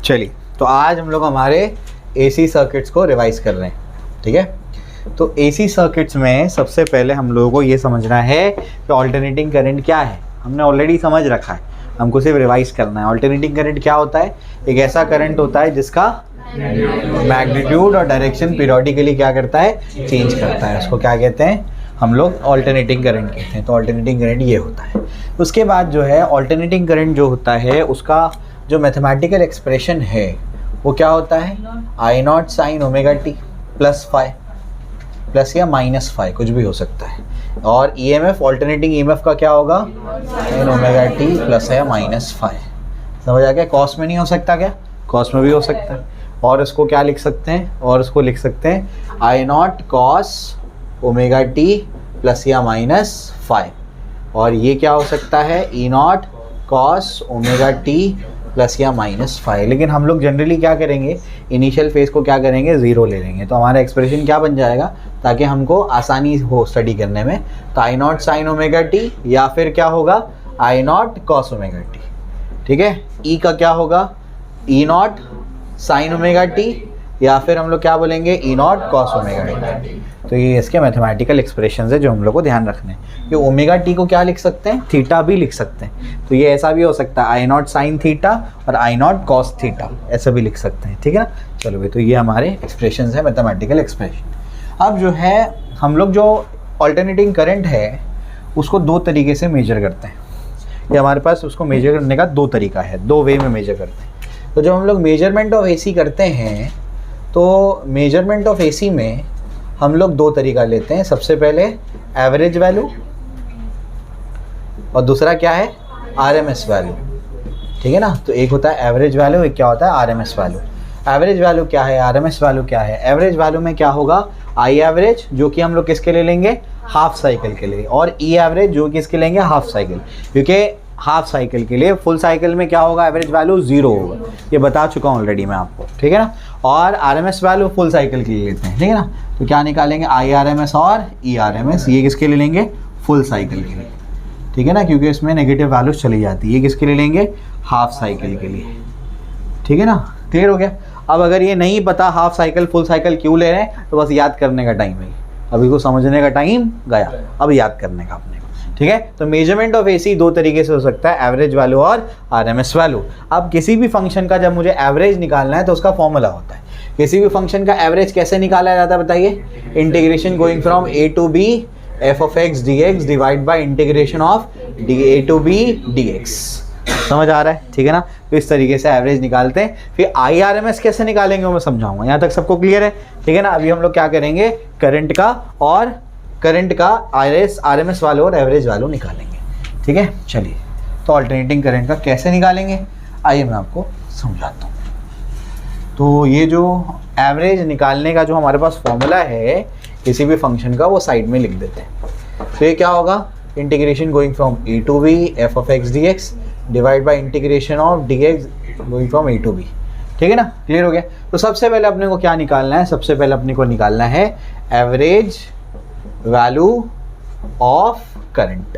चलिए, तो आज हम लोग हमारे एसी सर्किट्स को रिवाइज कर रहे हैं, ठीक है। तो एसी सर्किट्स में सबसे पहले हम लोगों को ये समझना है कि ऑल्टरनेटिंग करंट क्या है। हमने ऑलरेडी समझ रखा है, हमको सिर्फ रिवाइज करना है। ऑल्टरनेटिंग करंट क्या होता है? एक ऐसा करंट होता है जिसका मैग्नीट्यूड और डायरेक्शन पीरियोडिकली क्या करता है? चेंज करता है। उसको क्या कहते हैं? हम लोग ऑल्टरनेटिंग करंट कहते हैं। तो ऑल्टरनेटिंग करंट ये होता है। उसके बाद जो है ऑल्टरनेटिंग करंट जो होता है उसका जो मैथमेटिकल एक्सप्रेशन है वो क्या होता है? I not sine omega T plus phi, plus या माइनस फाई, कुछ भी हो सकता है। और ईएमएफ, ऑल्टरनेटिंग ईएमएफ का क्या होगा? साइन ओमेगा टी प्लस या माइनस फाई। समझ आ गया? कॉस में नहीं हो सकता क्या? कॉस में भी हो सकता है। और इसको क्या लिख सकते हैं? और इसको लिख सकते हैं I not cos omega T plus या माइनस फाइव। और ये क्या हो सकता है? E not cos omega T plus या माइनस फाइव। लेकिन हम लोग जनरली क्या करेंगे? इनिशियल फेज को क्या करेंगे? ज़ीरो ले लेंगे। तो हमारा एक्सप्रेशन क्या बन जाएगा ताकि हमको आसानी हो स्टडी करने में? तो आई नॉट साइन ओमेगा टी या फिर क्या होगा? I not cos omega t, ठीक है। ई का क्या होगा? E not sine omega T या फिर हम लोग क्या बोलेंगे? ई नॉट कॉस ओमेगा टी। तो ये इसके मैथमेटिकल एक्सप्रेशंस है जो हम लोग को ध्यान रखने हैं। ये ओमेगा टी को क्या लिख सकते हैं? थीटा भी लिख सकते हैं। तो ये ऐसा भी हो सकता है आई नॉट साइन थीटा और आई नॉट कॉस थीटा, ऐसा भी लिख सकते हैं, ठीक है ना। चलो भाई, तो ये हमारे एक्सप्रेशंस है, मैथमेटिकल एक्सप्रेशन। अब जो है हम लोग जो ऑल्टरनेटिंग करंट है उसको दो तरीके से मेजर करते हैं। ये हमारे पास उसको मेजर करने का दो तरीका है, दो वे में मेजर करते हैं। तो जब हम लोग मेजरमेंट ऑफ एसी करते हैं तो मेजरमेंट ऑफ एसी में हम लोग दो तरीका लेते हैं। सबसे पहले एवरेज वैल्यू और दूसरा क्या है? आरएमएस वैल्यू, ठीक है ना। तो एक होता है एवरेज वैल्यू, एक क्या होता है? RMS value. एवरेज वैल्यू क्या है? आरएमएस वैल्यू क्या है? एवरेज वैल्यू में क्या होगा? आई एवरेज, जो कि हम लोग किसके लिए लेंगे? हाफ साइकिल के लिए, और ई एवरेज जो कि इसके लेंगे? Half cycle. क्योंकि हाफ साइकिल के लिए, फुल साइकिल में क्या होगा? एवरेज वैल्यू ज़ीरो होगा, ये बता चुका हूँ ऑलरेडी मैं आपको, ठीक है ना। और आरएमएस वैल्यू फुल साइकिल के लिए लेते हैं, ठीक है ना। तो क्या निकालेंगे? आई आरएमएस और ई आरएमएस। ये किसके लिए लेंगे? फुल साइकिल के लिए, ठीक है ना, क्योंकि इसमें नेगेटिव वैल्यूज चली जाती है। ये किसके लिए लेंगे? हाफ साइकिल के लिए, ठीक है ना। क्लियर हो गया? अब अगर ये नहीं पता हाफ साइकिल फुल साइकिल क्यों ले रहे हैं तो बस याद करने का टाइम है, अभी को समझने का टाइम गया, अब याद करने का अपने को, ठीक है। तो मेजरमेंट ऑफ एसी दो तरीके से हो सकता है, एवरेज वैल्यू और आरएमएस वैल्यू। अब किसी भी फंक्शन का जब मुझे एवरेज निकालना है तो उसका फॉर्मूला होता है। किसी भी फंक्शन का एवरेज कैसे निकाला जाता है बताइए? Integration going from A to B F of X D X divide by integration of D A to B D X. समझ आ रहा है? ठीक है ना। तो इस तरीके से एवरेज निकालते हैं। फिर आई आर एम एस कैसे निकालेंगे वो मैं समझाऊंगा। यहाँ तक सबको क्लियर है? ठीक है ना। अभी हम लोग क्या करेंगे? करंट का आर एम एस वैल्यू और एवरेज वैल्यू निकालेंगे, ठीक है। चलिए, तो ऑल्टरनेटिंग करंट का कैसे निकालेंगे आइए मैं आपको समझाता हूँ। तो ये जो एवरेज निकालने का जो हमारे पास फॉर्मूला है किसी भी फंक्शन का, वो साइड में लिख देते हैं। तो ये क्या होगा? Integration going from A to B F of X D X divide by integration of D X going from A to B, ठीक है ना। क्लियर हो गया? तो सबसे पहले अपने को क्या निकालना है? सबसे पहले अपने को निकालना है एवरेज वैल्यू ऑफ करंट।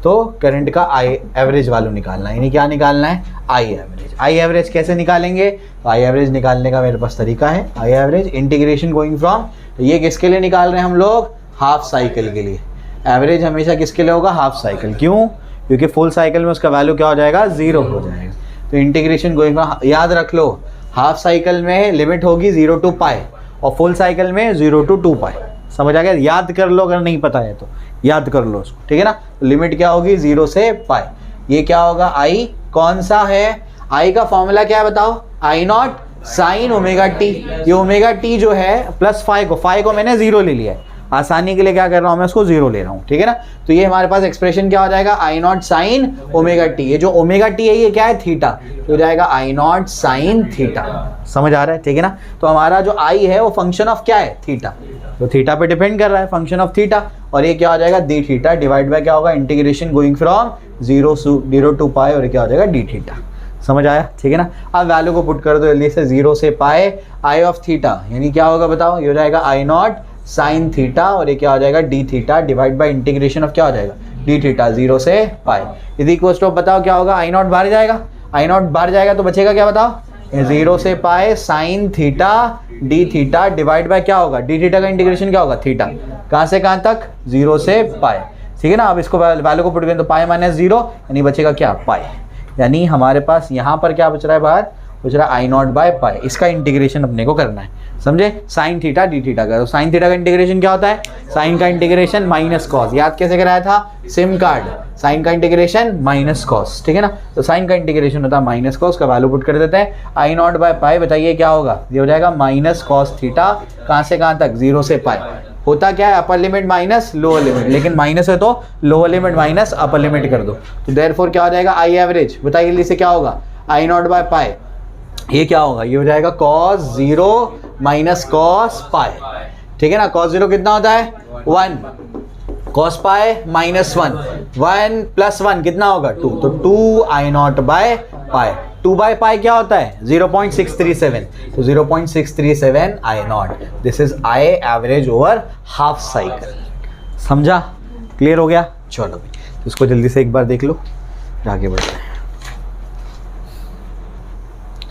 तो करंट का आई एवरेज वैल्यू निकालना है, यानी क्या निकालना है? I average. आई एवरेज कैसे निकालेंगे? तो आई एवरेज निकालने का मेरे पास तरीका है। I average integration going from, तो ये किसके लिए निकाल रहे हैं हम लोग? हाफ साइकिल के लिए। एवरेज हमेशा किसके लिए होगा? Half cycle. क्यों? क्योंकि फुल साइकिल में उसका वैल्यू क्या हो जाएगा? ज़ीरो हो जाएगा। तो इंटीग्रेशन गोइंग फ्रॉम, याद रख लो, हाफ साइकिल में लिमिट होगी 0 टू पाई और फुल साइकिल में 0 टू 2 पाई। समझ आ गया? याद कर लो, अगर नहीं पता है तो याद कर लो उसको, ठीक है ना। तो लिमिट क्या होगी? 0 से पाई। ये क्या होगा? आई कौन सा है? आई का फॉर्मूला क्या है बताओ? आई नॉट साइन ओमेगा टी। ये ओमेगा टी जो है प्लस फाइव को मैंने 0 ले लिया है, आसानी के लिए क्या कर रहा हूँ मैं? उसको 0 ले रहा हूँ, ठीक है ना। तो ये हमारे पास एक्सप्रेशन क्या हो जाएगा? I not sine omega T. ये जो ओमेगा टी है ये क्या है? थीटा। तो हो जाएगा आई नॉट साइन थीटा। समझ आ रहा है? ठीक है ना। तो हमारा जो आई है वो फंक्शन ऑफ क्या है? थीटा। तो थीटा पे डिपेंड कर रहा है, फंक्शन ऑफ थीटा। और ये क्या हो जाएगा? डी थीटा डिवाइड बाय क्या होगा? इंटीग्रेशन गोइंग फ्रॉम 0 टू पाई, और क्या हो जाएगा? D theta. समझ आया? ठीक है ना। अब वैल्यू को पुट कर दो जल्दी से। 0 से पाई आई ऑफ थीटा, यानी क्या होगा बताओ? ये हो जाएगा आई नॉट साइन थीटा, और ये क्या हो जाएगा? D theta divide by integration of क्या हो जाएगा? डी थीटा 0 से पाई। इज इक्वल टू बताओ क्या होगा? आई नॉट बाहर जाएगा, आई नॉट बाहर जाएगा तो बचेगा क्या बताओ? 0 से पाए sign theta D theta divide by क्या होगा, डी थीटा का इंटीग्रेशन क्या होगा, थीटा, कहाँ से कहाँ तक, 0 से पाए, ठीक है ना। अब इसको वैल्यू को पुट करें तो पाए माइनस 0 यानी बचेगा क्या, पाए, यानी हमारे पास यहाँ पर क्या बच रहा है, बाहर बच रहा है आई नॉट बाय पाए। इसका इंटीग्रेशन अपने को करना है, समझे, साइन थीटा डी थीटा का। तो साइन थीटा का इंटीग्रेशन क्या होता है, साइन का इंटीग्रेशन माइनस कॉस, याद कैसे कराया था, सिम कार्ड, साइन का इंटीग्रेशन माइनस कॉस, ठीक है ना। तो साइन का इंटीग्रेशन होता है माइनस कॉस, का वैल्यू पुट कर देते हैं, आई नॉट बाय पाए, बताइए क्या होगा, ये हो जाएगा माइनस कॉस थीटा, कहाँ से कहाँ तक, 0 से पाए। होता क्या है, upper limit minus lower limit, लेकिन माइनस है तो lower limit minus upper limit कर दो, तो देयरफॉर क्या हो जाएगा, आई एवरेज, बताइए जल्दी से क्या होगा, आई नॉट बाय पाए, ये क्या होगा, ये हो जाएगा cos 0 माइनस cos पाए, ठीक है ना। cos 0 कितना होता है, 1, cos पाए माइनस 1, 1 प्लस 1 कितना होगा, 2, तो 2 आई नॉट बाय पाए, 2 बाय पाए क्या होता है, 0.637, तो 0.637 I naught, this is I average over half cycle, समझा, क्लियर हो गया। चलो भाई इसको जल्दी से एक बार देख लो, आगे बढ़ते हैं।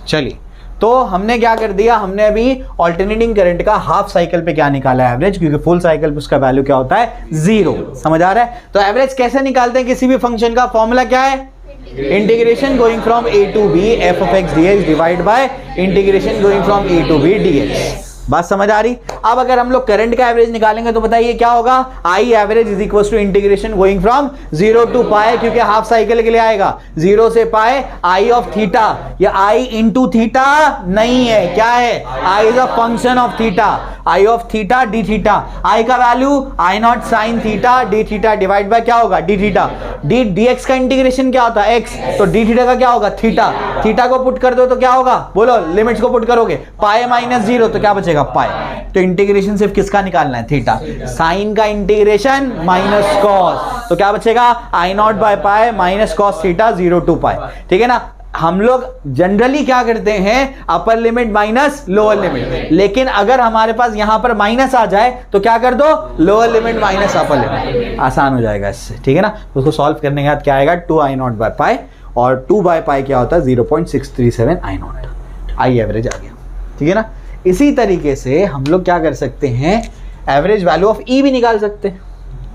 चलिए, तो हमने क्या कर दिया, हमने अभी ऑल्टरनेटिंग करंट का हाफ साइकिल पे क्या निकाला है, एवरेज, क्योंकि फुल साइकिल पे उसका वैल्यू क्या होता है, 0, समझ आ रहा है। तो एवरेज कैसे निकालते हैं किसी भी फंक्शन का, फॉर्मूला क्या है, integration going from a to b f of x dx divide by integration going from a to b dx, बात समझ आ रही। अब अगर हम लोग करंट का एवरेज निकालेंगे तो बताइए क्या होगा, I average is equal to integration going from 0 to pi, क्योंकि हाफ साइकिल के लिए आएगा, 0 से पाए आई ऑफ थीटा, ये आई इंटू थीटा नहीं है, क्या है, I is a function of theta, I of theta D theta, I का value I not sine theta D theta divide by क्या होगा, डी थीटा, डी dx का इंटीग्रेशन क्या होता है, x, तो डी थीटा का क्या होगा, थीटा, थीटा को पुट कर दो तो क्या होगा, बोलो, लिमिट्स को पुट करोगे, पाए माइनस 0 तो क्या बचेगा, पाए, तो इंटीग्रेशन सिर्फ किसका निकालना है, थीटा, साइन का इंटीग्रेशन माइनस कॉस, तो क्या बचेगा, I not by pi minus cos theta 0 to pi, ठीक है ना। हम लोग जनरली क्या करते हैं, upper limit minus lower limit, लेकिन अगर हमारे पास यहां पर माइनस आ जाए तो क्या कर दो, lower limit minus upper limit, आसान हो जाएगा इससे, ठीक है ना। तो उसको सॉल्व करने के बाद क्या आएगा, 2 आई नॉट बाय पाए, और 2 बाय पाए क्या होता है, 0.637 आई नॉट, आई एवरेज आ गया, ठीक है ना। इसी तरीके से हम लोग क्या कर सकते हैं, एवरेज वैल्यू ऑफ ई भी निकाल सकते हैं।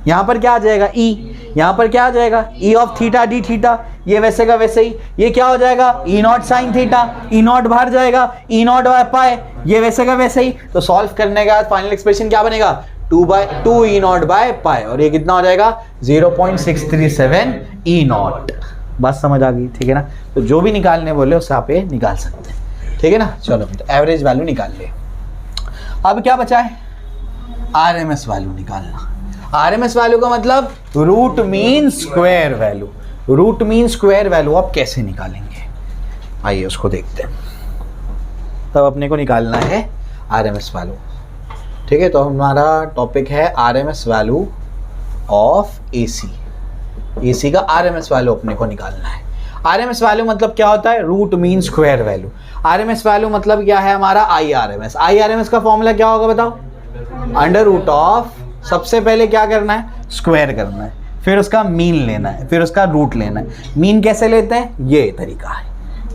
यहां पर क्या आ जाएगा, ई, यहां पर क्या आ जाएगा, E of theta D theta, ये वैसे का वैसे ही, ये क्या हो जाएगा, E not sine theta, E not बाहर जाएगा, ई नॉट बाय पाए, ये वैसे का वैसे ही। तो सॉल्व करने के बाद फाइनल एक्सप्रेशन क्या बनेगा, 2 ई नॉट बाय पाए, और ये कितना हो जाएगा, 0.637 ई नॉट, बात समझ आ गई, ठीक है ना। तो जो भी निकालने बोले उससे आप ये निकाल सकते हैं, ठीक है ना। चलो तो एवरेज वैल्यू निकाल ले। अब क्या बचा है, आरएमएस वैल्यू निकालना। आरएमएस वैल्यू का मतलब root mean square value, root mean square value आप कैसे निकालेंगे, आइए उसको देखते हैं। तब अपने को निकालना है आरएमएस वैल्यू, ठीक है। तो हमारा टॉपिक है RMS value of AC, AC का आरएमएस वैल्यू अपने को निकालना है। आरएमएस वैल्यू मतलब क्या होता है, root mean square value. RMS value मतलब क्या है हमारा, आई आरएमएस। आई आरएमएस का फॉर्मूला क्या होगा बताओ, अंडर रूट ऑफ, सबसे पहले क्या करना है, स्क्वायर करना है, फिर उसका मीन लेना है, फिर उसका रूट लेना है। मीन कैसे लेते हैं, ये तरीका है,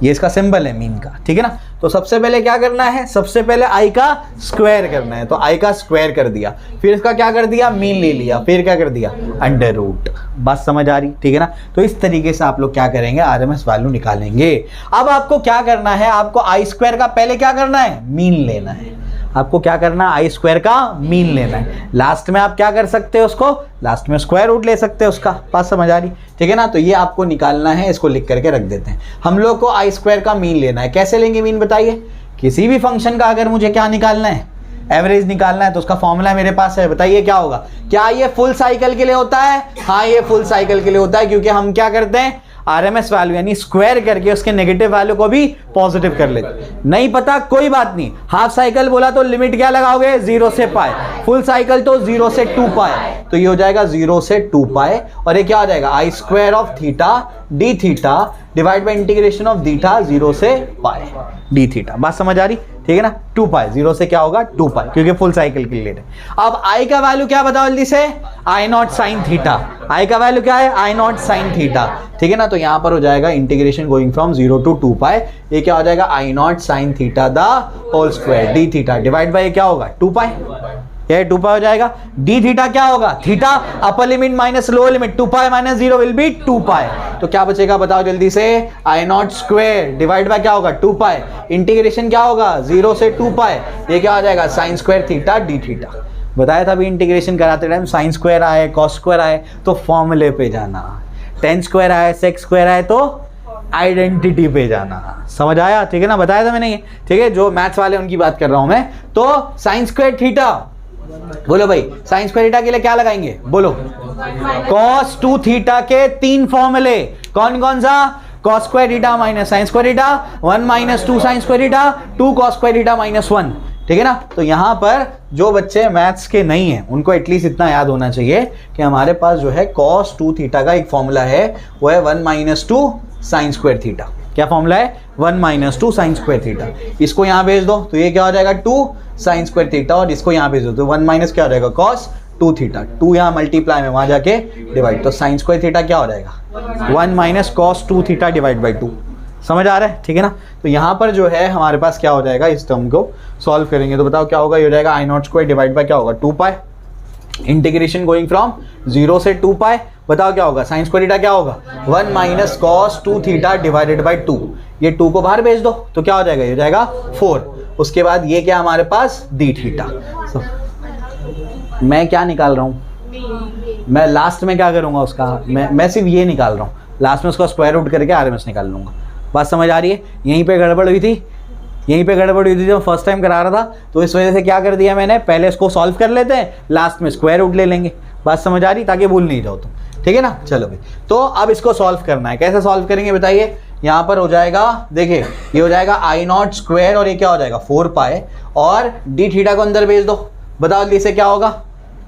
ये इसका सिंबल है मीन का, ठीक है ना। तो सबसे पहले क्या करना है, सबसे पहले आई का स्क्वायर करना है, तो आई का स्क्वायर कर दिया, फिर इसका क्या कर दिया, मीन ले लिया, फिर क्या कर दिया, अंडर रूट, बात समझ आ रही, ठीक है ना। तो इस तरीके से आप लोग क्या करेंगे, आरएमएस वैल्यू निकालेंगे। अब आपको क्या करना है, आपको आई स्क्वायर का पहले क्या करना है, मीन लेना है। आपको क्या करना है, आई स्क्वायर का मीन लेना है। लास्ट में आप क्या कर सकते हो, उसको लास्ट में स्क्वायर रूट ले सकते हो उसका, बात समझ आ रही, ठीक है ना। तो ये आपको निकालना है, इसको लिख करके रख देते हैं। हम लोग को आई स्क्वायर का मीन लेना है, कैसे लेंगे मीन बताइए। किसी भी फंक्शन का अगर मुझे क्या निकालना है, एवरेज निकालना है, तो उसका फॉर्मूला मेरे पास है, बताइए क्या होगा। क्या ये फुल साइकिल के लिए होता है, हाँ ये फुल साइकिल के लिए होता है, क्योंकि हम क्या करते हैं, आरएमएस वैल्यू यानी स्क्वायर करके उसके नेगेटिव वैल्यू को भी पॉजिटिव कर लेते। नहीं पता कोई बात नहीं, हाफ साइकिल बोला तो लिमिट क्या लगाओगे, 0 से पाए, फुल साइकिल तो 0 से 2 पाए, तो ये हो जाएगा 0 से 2 पाए, और ये क्या हो जाएगा, I square of theta D theta divide by integration of theta 0 से पाए डी थीटा, बात समझ आ रही, ठीक है ना। 2 पाए, 0 से क्या होगा 2 पाए, क्योंकि फुल साइकिल के लिए है। अब आई का वैल्यू क्या बताओ जल्दी से, आई नॉट साइन थीटा। आई का वैल्यू क्या है, आई नॉट साइन थीटा, ठीक है ना। तो यहां पर हो जाएगा इंटीग्रेशन गोइंग फ्रॉम 0 टू 2 पाए, ये क्या हो जाएगा I not sine theta the whole square D theta divide by क्या होगा 2 पाई, ये 2 पाई हो जाएगा। डी थीटा क्या होगा theta upper limit minus lower limit 2 pi minus 0 will be 2 pi. तो क्या बचेगा बताओ जल्दी से, आई नॉट स्क्वायर डिवाइड बाय क्या होगा 2 पाई, इंटीग्रेशन क्या होगा 0 से 2 पाई, ये क्या हो जाएगा sign square theta D theta. बताया था अभी इंटीग्रेशन कराते टाइम साइन स्क्वायर आए कॉस स्क्वायर आए तो फॉर्मूले पे जाना, टेन स्क्वायर आए सेक स्क्वायर आए तो आइडेंटिटी पे जाना। समझ आया, ठीक है ना, बताया था मैंने ये, ठीक है। जो मैथ्स वाले उनकी बात कर रहा हूं मैं। तो साइन स्क्वायर थीटा, बोलो भाई साइन स्क्वायर थीटा के लिए क्या लगाएंगे, बोलो कॉस 2 थीटा के 3 फॉर्मूले, कौन कौन सा, cos square theta minus sign square theta, 1 minus 2 sign square theta, 2 cos square theta minus 1, ठीक है ना। तो यहां पर जो बच्चे मैथ्स के नहीं है उनको एटलीस्ट इतना याद होना चाहिए कि हमारे पास जो है cos 2 थीटा का एक फॉर्मूला है, वो है 1 माइनस 2 साइन स्क्वायर थीटा। क्या फॉर्मूला है 1 माइनस 2 साइन स्क्वायर थीटा। इसको यहां भेज दो तो ये क्या हो जाएगा 2 साइन स्क्वायर थीटा, और इसको यहां भेज दो तो 1 माइनस क्या हो जाएगा cos 2 थीटा, 2 यहां मल्टीप्लाई में वहां जाके डिवाइड, तो साइन स्क्वायर थीटा क्या हो जाएगा 1 minus cos 2 theta divide by 2। समझ आ रहा है, ठीक है ना। तो यहाँ पर जो है हमारे पास क्या हो जाएगा, इस टर्म को सॉल्व करेंगे तो बताओ क्या होगा, ये हो जाएगा I not square divide by क्या होगा 2 पाई, इंटीग्रेशन गोइंग फ्रॉम 0 से 2 पाई, बताओ क्या होगा साइन स्क्वायर थीटा क्या होगा 1 minus cos 2 theta divided by 2, ये 2 को बाहर भेज दो तो क्या हो जाएगा, ये हो जाएगा 4। उसके बाद ये क्या हमारे पास डी थीटा। मैं क्या निकाल रहा हूँ, मैं लास्ट में क्या करूंगा उसका, मैं सिर्फ ये निकाल रहा हूँ, लास्ट में उसका स्क्वायर रूट करके आरएमएस निकाल लूंगा। बात समझ आ रही है, यहीं पे गड़बड़ हुई थी, यहीं पे गड़बड़ हुई थी जब फर्स्ट टाइम करा रहा था, तो इस वजह से क्या कर दिया मैंने, पहले इसको सॉल्व कर लेते हैं, लास्ट में स्क्वायर रूट ले लेंगे। बात समझ आ रही, ताकि भूल नहीं जाओ तुम, ठीक है ना। चलो भाई, तो अब इसको सॉल्व करना है, कैसे सॉल्व करेंगे बताइए। यहाँ पर हो जाएगा, देखिए ये हो जाएगा आई नॉट स्क्वायर और ये क्या हो जाएगा 4 पाई, और डी थीटा को अंदर भेज दो, बताओ जल्दी से क्या होगा,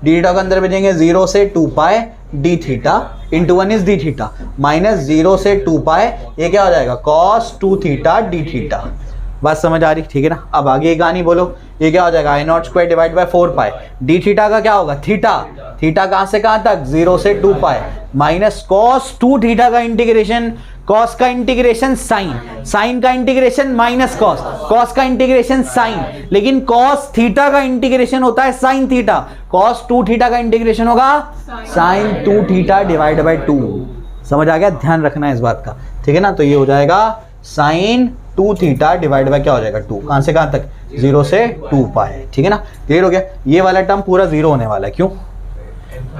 डी थीटा को अंदर भेजेंगे 0 से 2 pi D theta into 1 is D theta minus 0 से 2 पाई, ये क्या हो जाएगा cos 2 थीटा डी थीटा। बात समझ आ रही, ठीक है ना। अब आगे एक कहानी बोलो, ये क्या हो जाएगा I not square divide by 4 pi, D theta का क्या होगा थीटा, थीटा कहां से कहां तक 0 से 2 पाई माइनस cos 2 थीटा का इंटीग्रेशन, cos का इंटीग्रेशन साइन, साइन का इंटीग्रेशन माइनस cos, cos का इंटीग्रेशन साइन, लेकिन cos थीटा का इंटीग्रेशन होता है साइन थीटा, cos 2 थीटा का इंटीग्रेशन होगा साइन 2 थीटा डिवाइड बाय 2। समझ आ गया, ध्यान रखना है इस बात का, ठीक है ना। तो ये हो जाएगा साइन 2 थीटा डिवाइड बाय क्या हो जाएगा 2, कहां से कहां तक 0 से 2 पाई, ठीक है ना। क्लियर हो गया, ये वाला टर्म पूरा 0 होने वाला है, क्यों,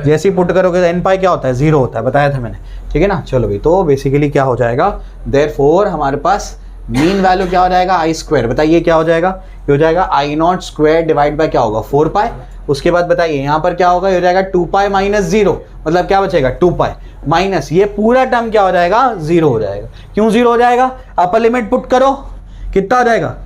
जैसे ही पुट करोगे एन पाई क्या होता है 0 होता है, बताया था मैंने, ठीक है ना। चलो भाई, तो बेसिकली क्या हो जाएगा, देयरफॉर हमारे पास मीन वैल्यू क्या हो जाएगा आई स्क्वायर, बताइए क्या हो जाएगा, ये हो जाएगा I not square divide by क्या होगा 4 पाई। उसके बाद बताइए यहाँ पर क्या होगा, ये हो जाएगा 2 पाई माइनस 0, मतलब क्या बचेगा 2 पाई माइनस ये पूरा टर्म क्या हो जाएगा 0 हो जाएगा। क्यों 0 हो जाएगा, अपर लिमिट पुट करो, कितना हो जाएगा,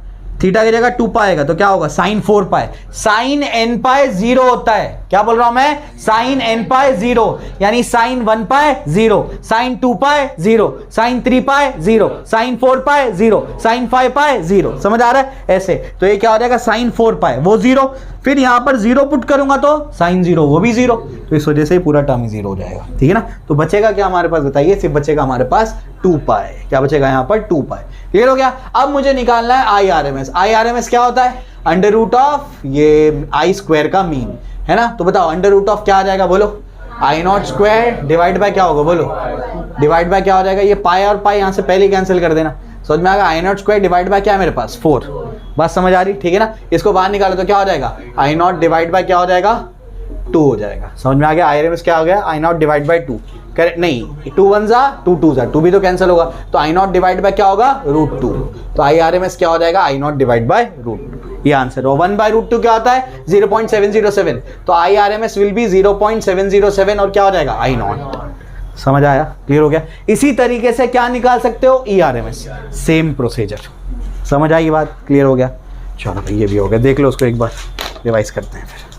थीटा की जगह 2 पाई आएगा तो क्या होगा साइन 4 पाई, साइन n पाई 0 होता है, क्या बोल रहा हूं मैं, साइन n पाई 0, यानी साइन 1 पाई 0, साइन 2 पाई 0, साइन 3 पाई 0, साइन 4 पाई 0, साइन 5 पाई 0। समझ आ रहा है ऐसे, तो ये क्या हो जाएगा साइन 4 पाई वो 0, फिर यहां पर 0 पुट करूंगा तो साइन 0 वो भी 0, तो इस वजह से पूरा टर्म ही 0 हो जाएगा, ठीक है ना। तो बचेगा क्या हमारे पास, बताइए, सिर्फ बचेगा हमारे पास 2 पाई, क्या बचेगा यहाँ पर 2 पाई। क्लियर हो गया। अब मुझे निकालना है I R M S. I R M S क्या होता है, अंडर रूट ऑफ ये आई स्क्वायर का मीन, है ना। तो बताओ अंडर रूट ऑफ क्या आ जाएगा, बोलो आई नॉट स्क्वायर डिवाइड बाय क्या होगा, बोलो डिवाइड बाय क्या हो जाएगा, ये पाई और पाई यहाँ से पहले कैंसिल कर देना, समझ में आएगा। आई नॉट स्क्वायर डिवाइड बाय क्या है मेरे पास 4, बात समझ आ रही, ठीक है ना। इसको बाहर निकालो तो क्या हो जाएगा, आई नॉट डिवाइड बाय क्या हो जाएगा 2 हो जाएगा। समझ में आ गया, आई आर एम एस क्या हो गया, I not divide by 2, correct नहीं, 2 1 जा 2 2 जा 2 भी तो कैंसिल होगा, तो आई नॉट डिवाइड बाय क्या होगा √2, तो आई आर एम एस क्या हो जाएगा आई नॉट डिवाइड बाय √2, ये आंसर। और 1/√2 क्या होता है 0.707, तो I R M S will be 0.707 और क्या हो जाएगा आई नॉट। समझ आया, क्लियर हो गया। इसी तरीके से क्या निकाल सकते हो E R M S, same procedure. समझ आई बात, क्लियर हो गया। चलो भाई ये भी हो गया, देख लो उसको एक बार, रिवाइज करते हैं फिर।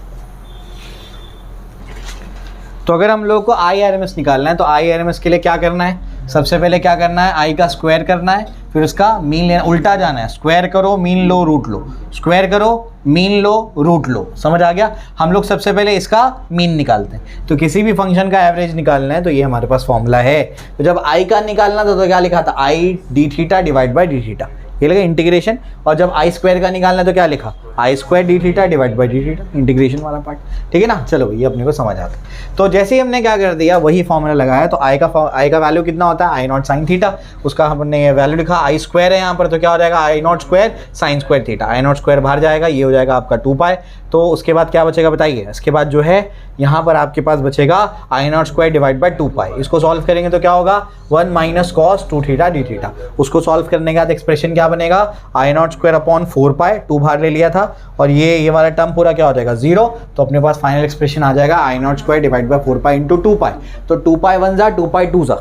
तो अगर हम लोग को आई आर एम एस निकालना है तो आई आर एम एस के लिए क्या करना है, सबसे पहले क्या करना है, आई का स्क्वायर करना है, फिर उसका मीन लेना, उल्टा जाना है, स्क्वायर करो मीन लो रूट लो, स्क्वायर करो मीन लो रूट लो। समझ आ गया। हम लोग सबसे पहले इसका मीन निकालते हैं, तो किसी भी फंक्शन का एवरेज निकालना है तो ये हमारे पास फॉर्मूला है। तो जब आई का निकालना था तो क्या लिखा था, I D theta divide by D theta, ये लगा इंटीग्रेशन, और जब आई स्क्वायर का निकालना है तो क्या लिखा, I square D theta divide by D theta, integration वाला पार्ट, ठीक है ना। चलो ये अपने को समझ आता है। तो जैसे ही हमने क्या कर दिया, वही फॉर्मूला लगाया, तो आई का वैल्यू कितना होता है, आई नॉट साइन थीटा, उसका हमने वैल्यू लिखा, आई स्क्वायर है यहाँ पर, तो क्या हो जाएगा, I not square sine square theta, I not square बाहर जाएगा, ये हो जाएगा आपका 2 पाई। तो उसके बाद क्या बचेगा बताइए, इसके बाद जो है यहाँ पर आपके पास बचेगा I not square divide by 2 पाई। इसको सॉल्व करेंगे तो क्या होगा, 1 minus cos 2 theta D theta. उसको सॉल्व करने के बाद एक्सप्रेशन क्या बनेगा, आई नॉट स्क्वायर अपॉन 4 पाई, 2 बाहर ले लिया था, और ये वाला टर्म पूरा क्या हो जाएगा 0। तो अपने पास फाइनल एक्सप्रेशन आ जाएगा I not square divide by 4 pi into 2 pi. तो 2 पाई 1 जा 2 पाई 2 जा,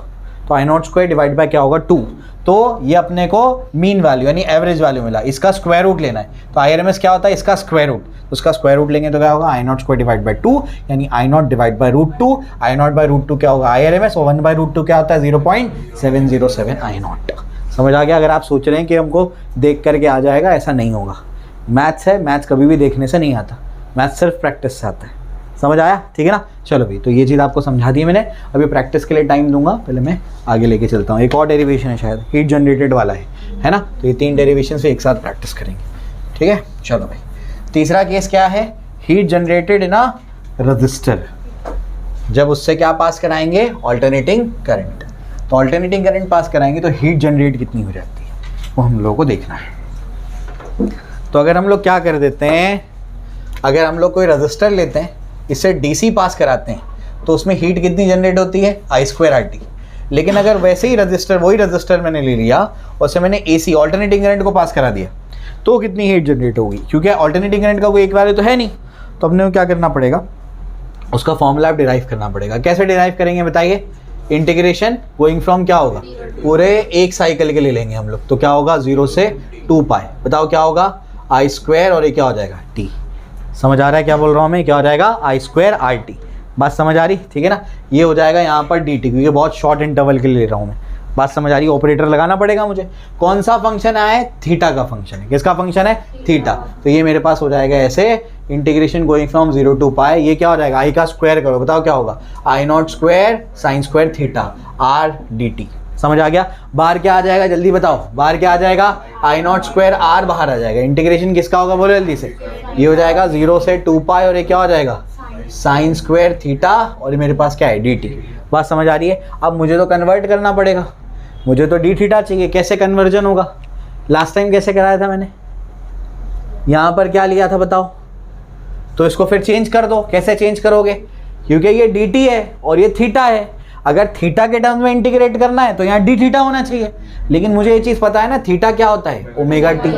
तो आई नॉट स्क्वायर डिवाइड बाय क्या होगा 2। तो ये अपने को मीन वैल्यू यानी एवरेज वैल्यू मिला, इसका स्क्वायर रूट लेना है। तो IRMS क्या होता है, इसका स्क्वायर रूट, उसका स्क्वायर रूट लेंगे तो क्या होगा, I not square divide by 2 यानी I not divide by root 2, I not by root 2 क्या होगा IRMS, और 1 बाय रूट 2 क्या होता है 0.707 आई नॉट। समझ आ गया। अगर आप सोच रहे हैं कि हमको देख करके आ जाएगा, ऐसा नहीं होगा। मैथ्स है, मैथ्स कभी भी देखने से नहीं आता, मैथ्स सिर्फ प्रैक्टिस से आता है। समझ आया, ठीक है ना। चलो भाई, तो ये चीज़ आपको समझा दी मैंने, अभी प्रैक्टिस के लिए टाइम दूंगा, पहले मैं आगे लेके चलता हूँ। एक और डेरिवेशन है शायद, हीट जनरेटेड वाला है ना। तो ये 3 डेरिवेशन से एक साथ प्रैक्टिस करेंगे, ठीक है। चलो भाई, तीसरा केस क्या है, heat generated in a resistor. जब उससे क्या पास कराएंगे, ऑल्टरनेटिंग करंट। तो ऑल्टरनेटिंग करंट पास कराएंगे तो हीट जनरेट कितनी हो जाती है, वो हम लोगों को देखना है। तो अगर हम लोग क्या कर देते हैं, अगर हम लोग कोई रजिस्टर लेते हैं, इससे डीसी पास कराते हैं, तो उसमें हीट कितनी जनरेट होती है, आई स्क्वायर आर टी। लेकिन अगर वैसे ही रजिस्टर, वही रजिस्टर मैंने ले लिया और उससे मैंने एसी ऑल्टरनेटिंग करंट को पास करा दिया, तो कितनी हीट जनरेट होगी। क्योंकि ऑल्टरनेटिंग करंट का कोई एक वैल्यू तो है नहीं, तो अपने को क्या करना पड़ेगा, उसका फॉर्मूला डिराइव करना पड़ेगा। कैसे डिराइव करेंगे बताइए, इंटीग्रेशन गोइंग फ्रॉम क्या होगा, पूरे एक साइकिल के लिए लेंगे हम लोग, तो क्या होगा 0 से 2 पाई। बताओ क्या होगा, आई स्क्वायर और ये क्या हो जाएगा टी। समझ आ रहा है क्या बोल रहा हूँ मैं, क्या हो जाएगा आई स्क्वायर आर टी। बात समझ आ रही, ठीक है ना। ये हो जाएगा यहाँ पर डी टी, क्योंकि बहुत शॉर्ट इंटरवल के लिए ले रहा हूँ मैं। बात समझ आ रही है, ऑपरेटर लगाना पड़ेगा मुझे। कौन सा फंक्शन है, थीटा का फंक्शन है। किसका फंक्शन है, थीटा। तो ये मेरे पास हो जाएगा ऐसे, इंटीग्रेशन गोइंग फ्रॉम 0 टू पाई, ये क्या हो जाएगा, आई का स्क्वायर करो, बताओ क्या होगा, I not square sine square theta R D T. समझ आ गया। बाहर क्या आ जाएगा, जल्दी बताओ, बाहर क्या आ जाएगा, आई नॉट स्क्वायर आर बाहर आ जाएगा। इंटीग्रेशन किसका होगा बोलो जल्दी से, ये हो जाएगा 0 से 2 पाई, और ये क्या हो जाएगा साइन स्क्वायर थीटा, और ये मेरे पास क्या है डी टी। बात समझ आ रही है। अब मुझे तो कन्वर्ट करना पड़ेगा, मुझे तो डी थीटा चाहिए। कैसे कन्वर्जन होगा, लास्ट टाइम कैसे कराया था मैंने, यहाँ पर क्या लिया था बताओ, तो इसको फिर चेंज कर दो। कैसे चेंज करोगे, क्योंकि ये डी टी है और ये थीटा है। अगर थीटा के टर्म्स में इंटीग्रेट करना है तो यहाँ डी थीटा होना चाहिए, लेकिन मुझे ये चीज़ पता है ना, थीटा क्या होता है ओमेगा टी,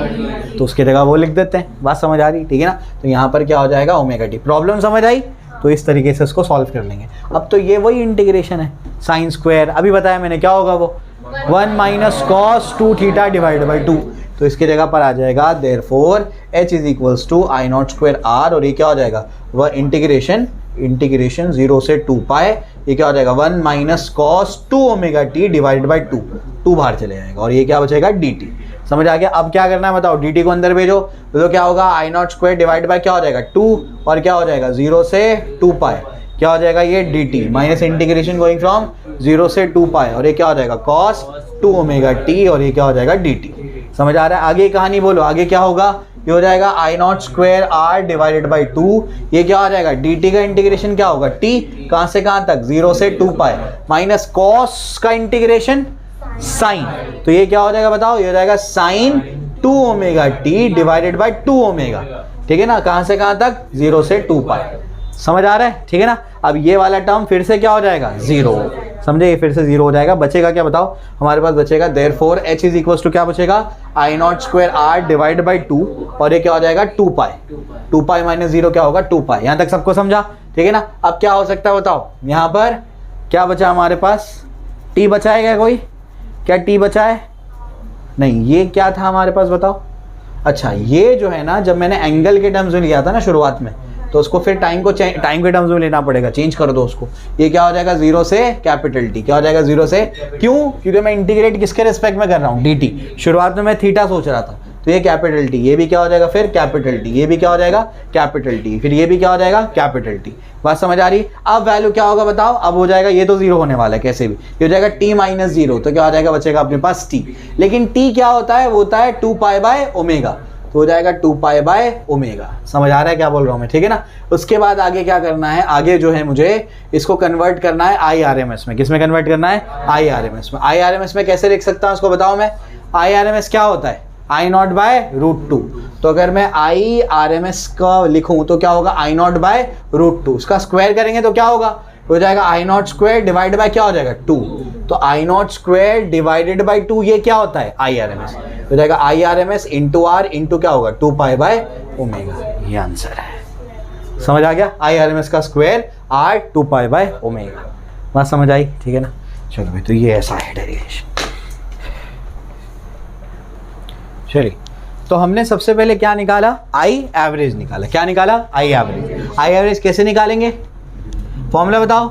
तो उसकी जगह वो लिख देते हैं। बात समझ आ रही, ठीक है ना। तो यहाँ पर क्या हो जाएगा ओमेगा टी। प्रॉब्लम समझ आई, तो इस तरीके से इसको सॉल्व कर लेंगे। अब तो ये वही इंटीग्रेशन है, साइन स्क्वायर अभी बताया मैंने, क्या होगा वो 1 minus cos 2 theta divide by 2। तो इसकी जगह पर आ जाएगा therefore h is equals to I not square R, और ये क्या हो जाएगा वह इंटीग्रेशन 0 से 2 पाई, ये क्या हो जाएगा 1 minus cos 2 omega T divide by 2 बाहर चले जाएगा, और ये क्या बचेगा डी टी। समझ आ गया। अब क्या करना है बताओ, डी टी को अंदर भेजो, तो क्या होगा I not square divide by क्या हो जाएगा 2, और क्या हो जाएगा 0 से 2 पाई, क्या हो जाएगा ये D T, minus integration going from 0 से 2 पाई, और ये क्या हो जाएगा कॉस 2 ओमेगा टी, और ये क्या हो जाएगा डी टी। समझ आ रहा है। आगे कहानी बोलो, आगे क्या होगा, ये हो जाएगा I not square R divided by 2, ये क्या हो जाएगा डी टी का इंटीग्रेशन क्या होगा टी, कहाँ से कहाँ तक 0 से 2 पाई, माइनस कॉस का इंटीग्रेशन साइन, तो ये क्या हो जाएगा बताओ, ये हो जाएगा sine 2 omega T divided by 2 omega, ठीक है ना। कहाँ से कहाँ तक 0 से 2 पाई। समझ आ रहा है, ठीक है ना। अब ये वाला टर्म फिर से क्या हो जाएगा 0, समझे, ये फिर से 0 हो जाएगा। बचेगा क्या बताओ, हमारे पास बचेगा therefore h is equals to क्या बचेगा I not square R divide by 2, और ये क्या हो जाएगा 2 पाई, 2 पाई माइनस 0 क्या होगा 2 पाई। यहाँ तक सबको समझा, ठीक है ना। अब क्या हो सकता है बताओ, यहाँ पर क्या बचा हमारे पास, t बचा है क्या, कोई क्या t बचा है, नहीं, ये क्या था हमारे पास बताओ। अच्छा, ये जो है ना, जब मैंने एंगल के टर्म्स में लिया था ना शुरुआत में, तो उसको फिर टाइम के टर्म्स में लेना पड़ेगा, चेंज कर दो उसको। ये क्या हो जाएगा 0 से कैपिटल टी, क्या हो जाएगा 0 से, क्यों, क्योंकि मैं इंटीग्रेट किसके रिस्पेक्ट में कर रहा हूँ डी टी। शुरुआत में मैं थीटा सोच रहा था, तो ये कैपिटल टी, ये भी क्या हो जाएगा फिर कैपिटल टी, ये भी क्या हो जाएगा कैपिटल टी, फिर ये भी क्या हो जाएगा कैपिटल टी। बात समझ आ रही? अब वैल्यू क्या होगा बताओ? अब हो जाएगा, ये तो जीरो होने वाला है कैसे भी, ये हो जाएगा टी माइनस जीरो, तो क्या हो जाएगा बचेगा अपने पास टी। लेकिन टी क्या होता है? वो होता है 2 पाई बाय ओमेगा, तो हो जाएगा 2 पाई बाय ओमेगा। समझ आ रहा है क्या बोल रहा हूँ मैं? ठीक है ना। उसके बाद आगे क्या करना है? आगे जो है मुझे इसको कन्वर्ट करना है IRMS में। किस में कन्वर्ट करना है? IRMS में। IRMS में कैसे लिख सकता हूँ उसको बताओ मैं? IRMS क्या होता है? I naught by √2। तो अगर मैं IRMS का लिखूं तो क्या होगा? I naught by √2। उसका स्क्वायर करेंगे तो क्या होगा? हो जाएगा I not square divide by क्या हो जाएगा? 2। तो I not square divided by 2 ये क्या होता है? IRMS। हो जाएगा IRMS इंटू R इंटू क्या होगा? 2 पाई बाय ओमेगा। ये आंसर है। समझ आ गया? IRMS का square R 2 pi by omega. बात समझ आई? ठीक है ना। चलो भाई, तो ये ऐसा है डेरिवेशन। चलिए, तो हमने सबसे पहले क्या निकाला? आई एवरेज निकाला। क्या निकाला? I average. आई एवरेज कैसे निकालेंगे? फॉर्मूला बताओ।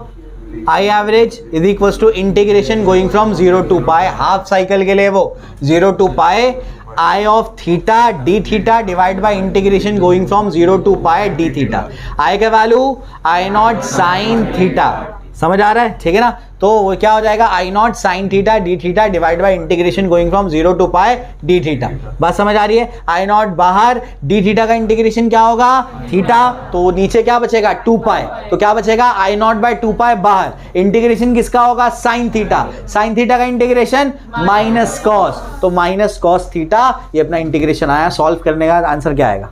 I average is equal to integration going from 0 to pi, half cycle के लिए वो 0 to pi I of theta D theta divide by integration going from 0 to pi D theta. I का value I not sine theta. समझ आ रहा है? ठीक है ना। तो वो क्या हो जाएगा? I not sine theta D theta divide by integration going from 0 to pi D theta. बात समझ आ रही है? आई नॉट बाहर, डी थीटा का इंटीग्रेशन क्या होगा? थीटा, तो नीचे क्या बचेगा? 2 पाई, तो क्या बचेगा? आई नॉट बाय 2 पाई बाहर, इंटीग्रेशन किसका होगा? Sine theta. साइन थीटा का इंटीग्रेशन माइनस कॉस, तो माइनस कॉस थीटा। ये अपना इंटीग्रेशन आया। सॉल्व करने का आंसर क्या आएगा?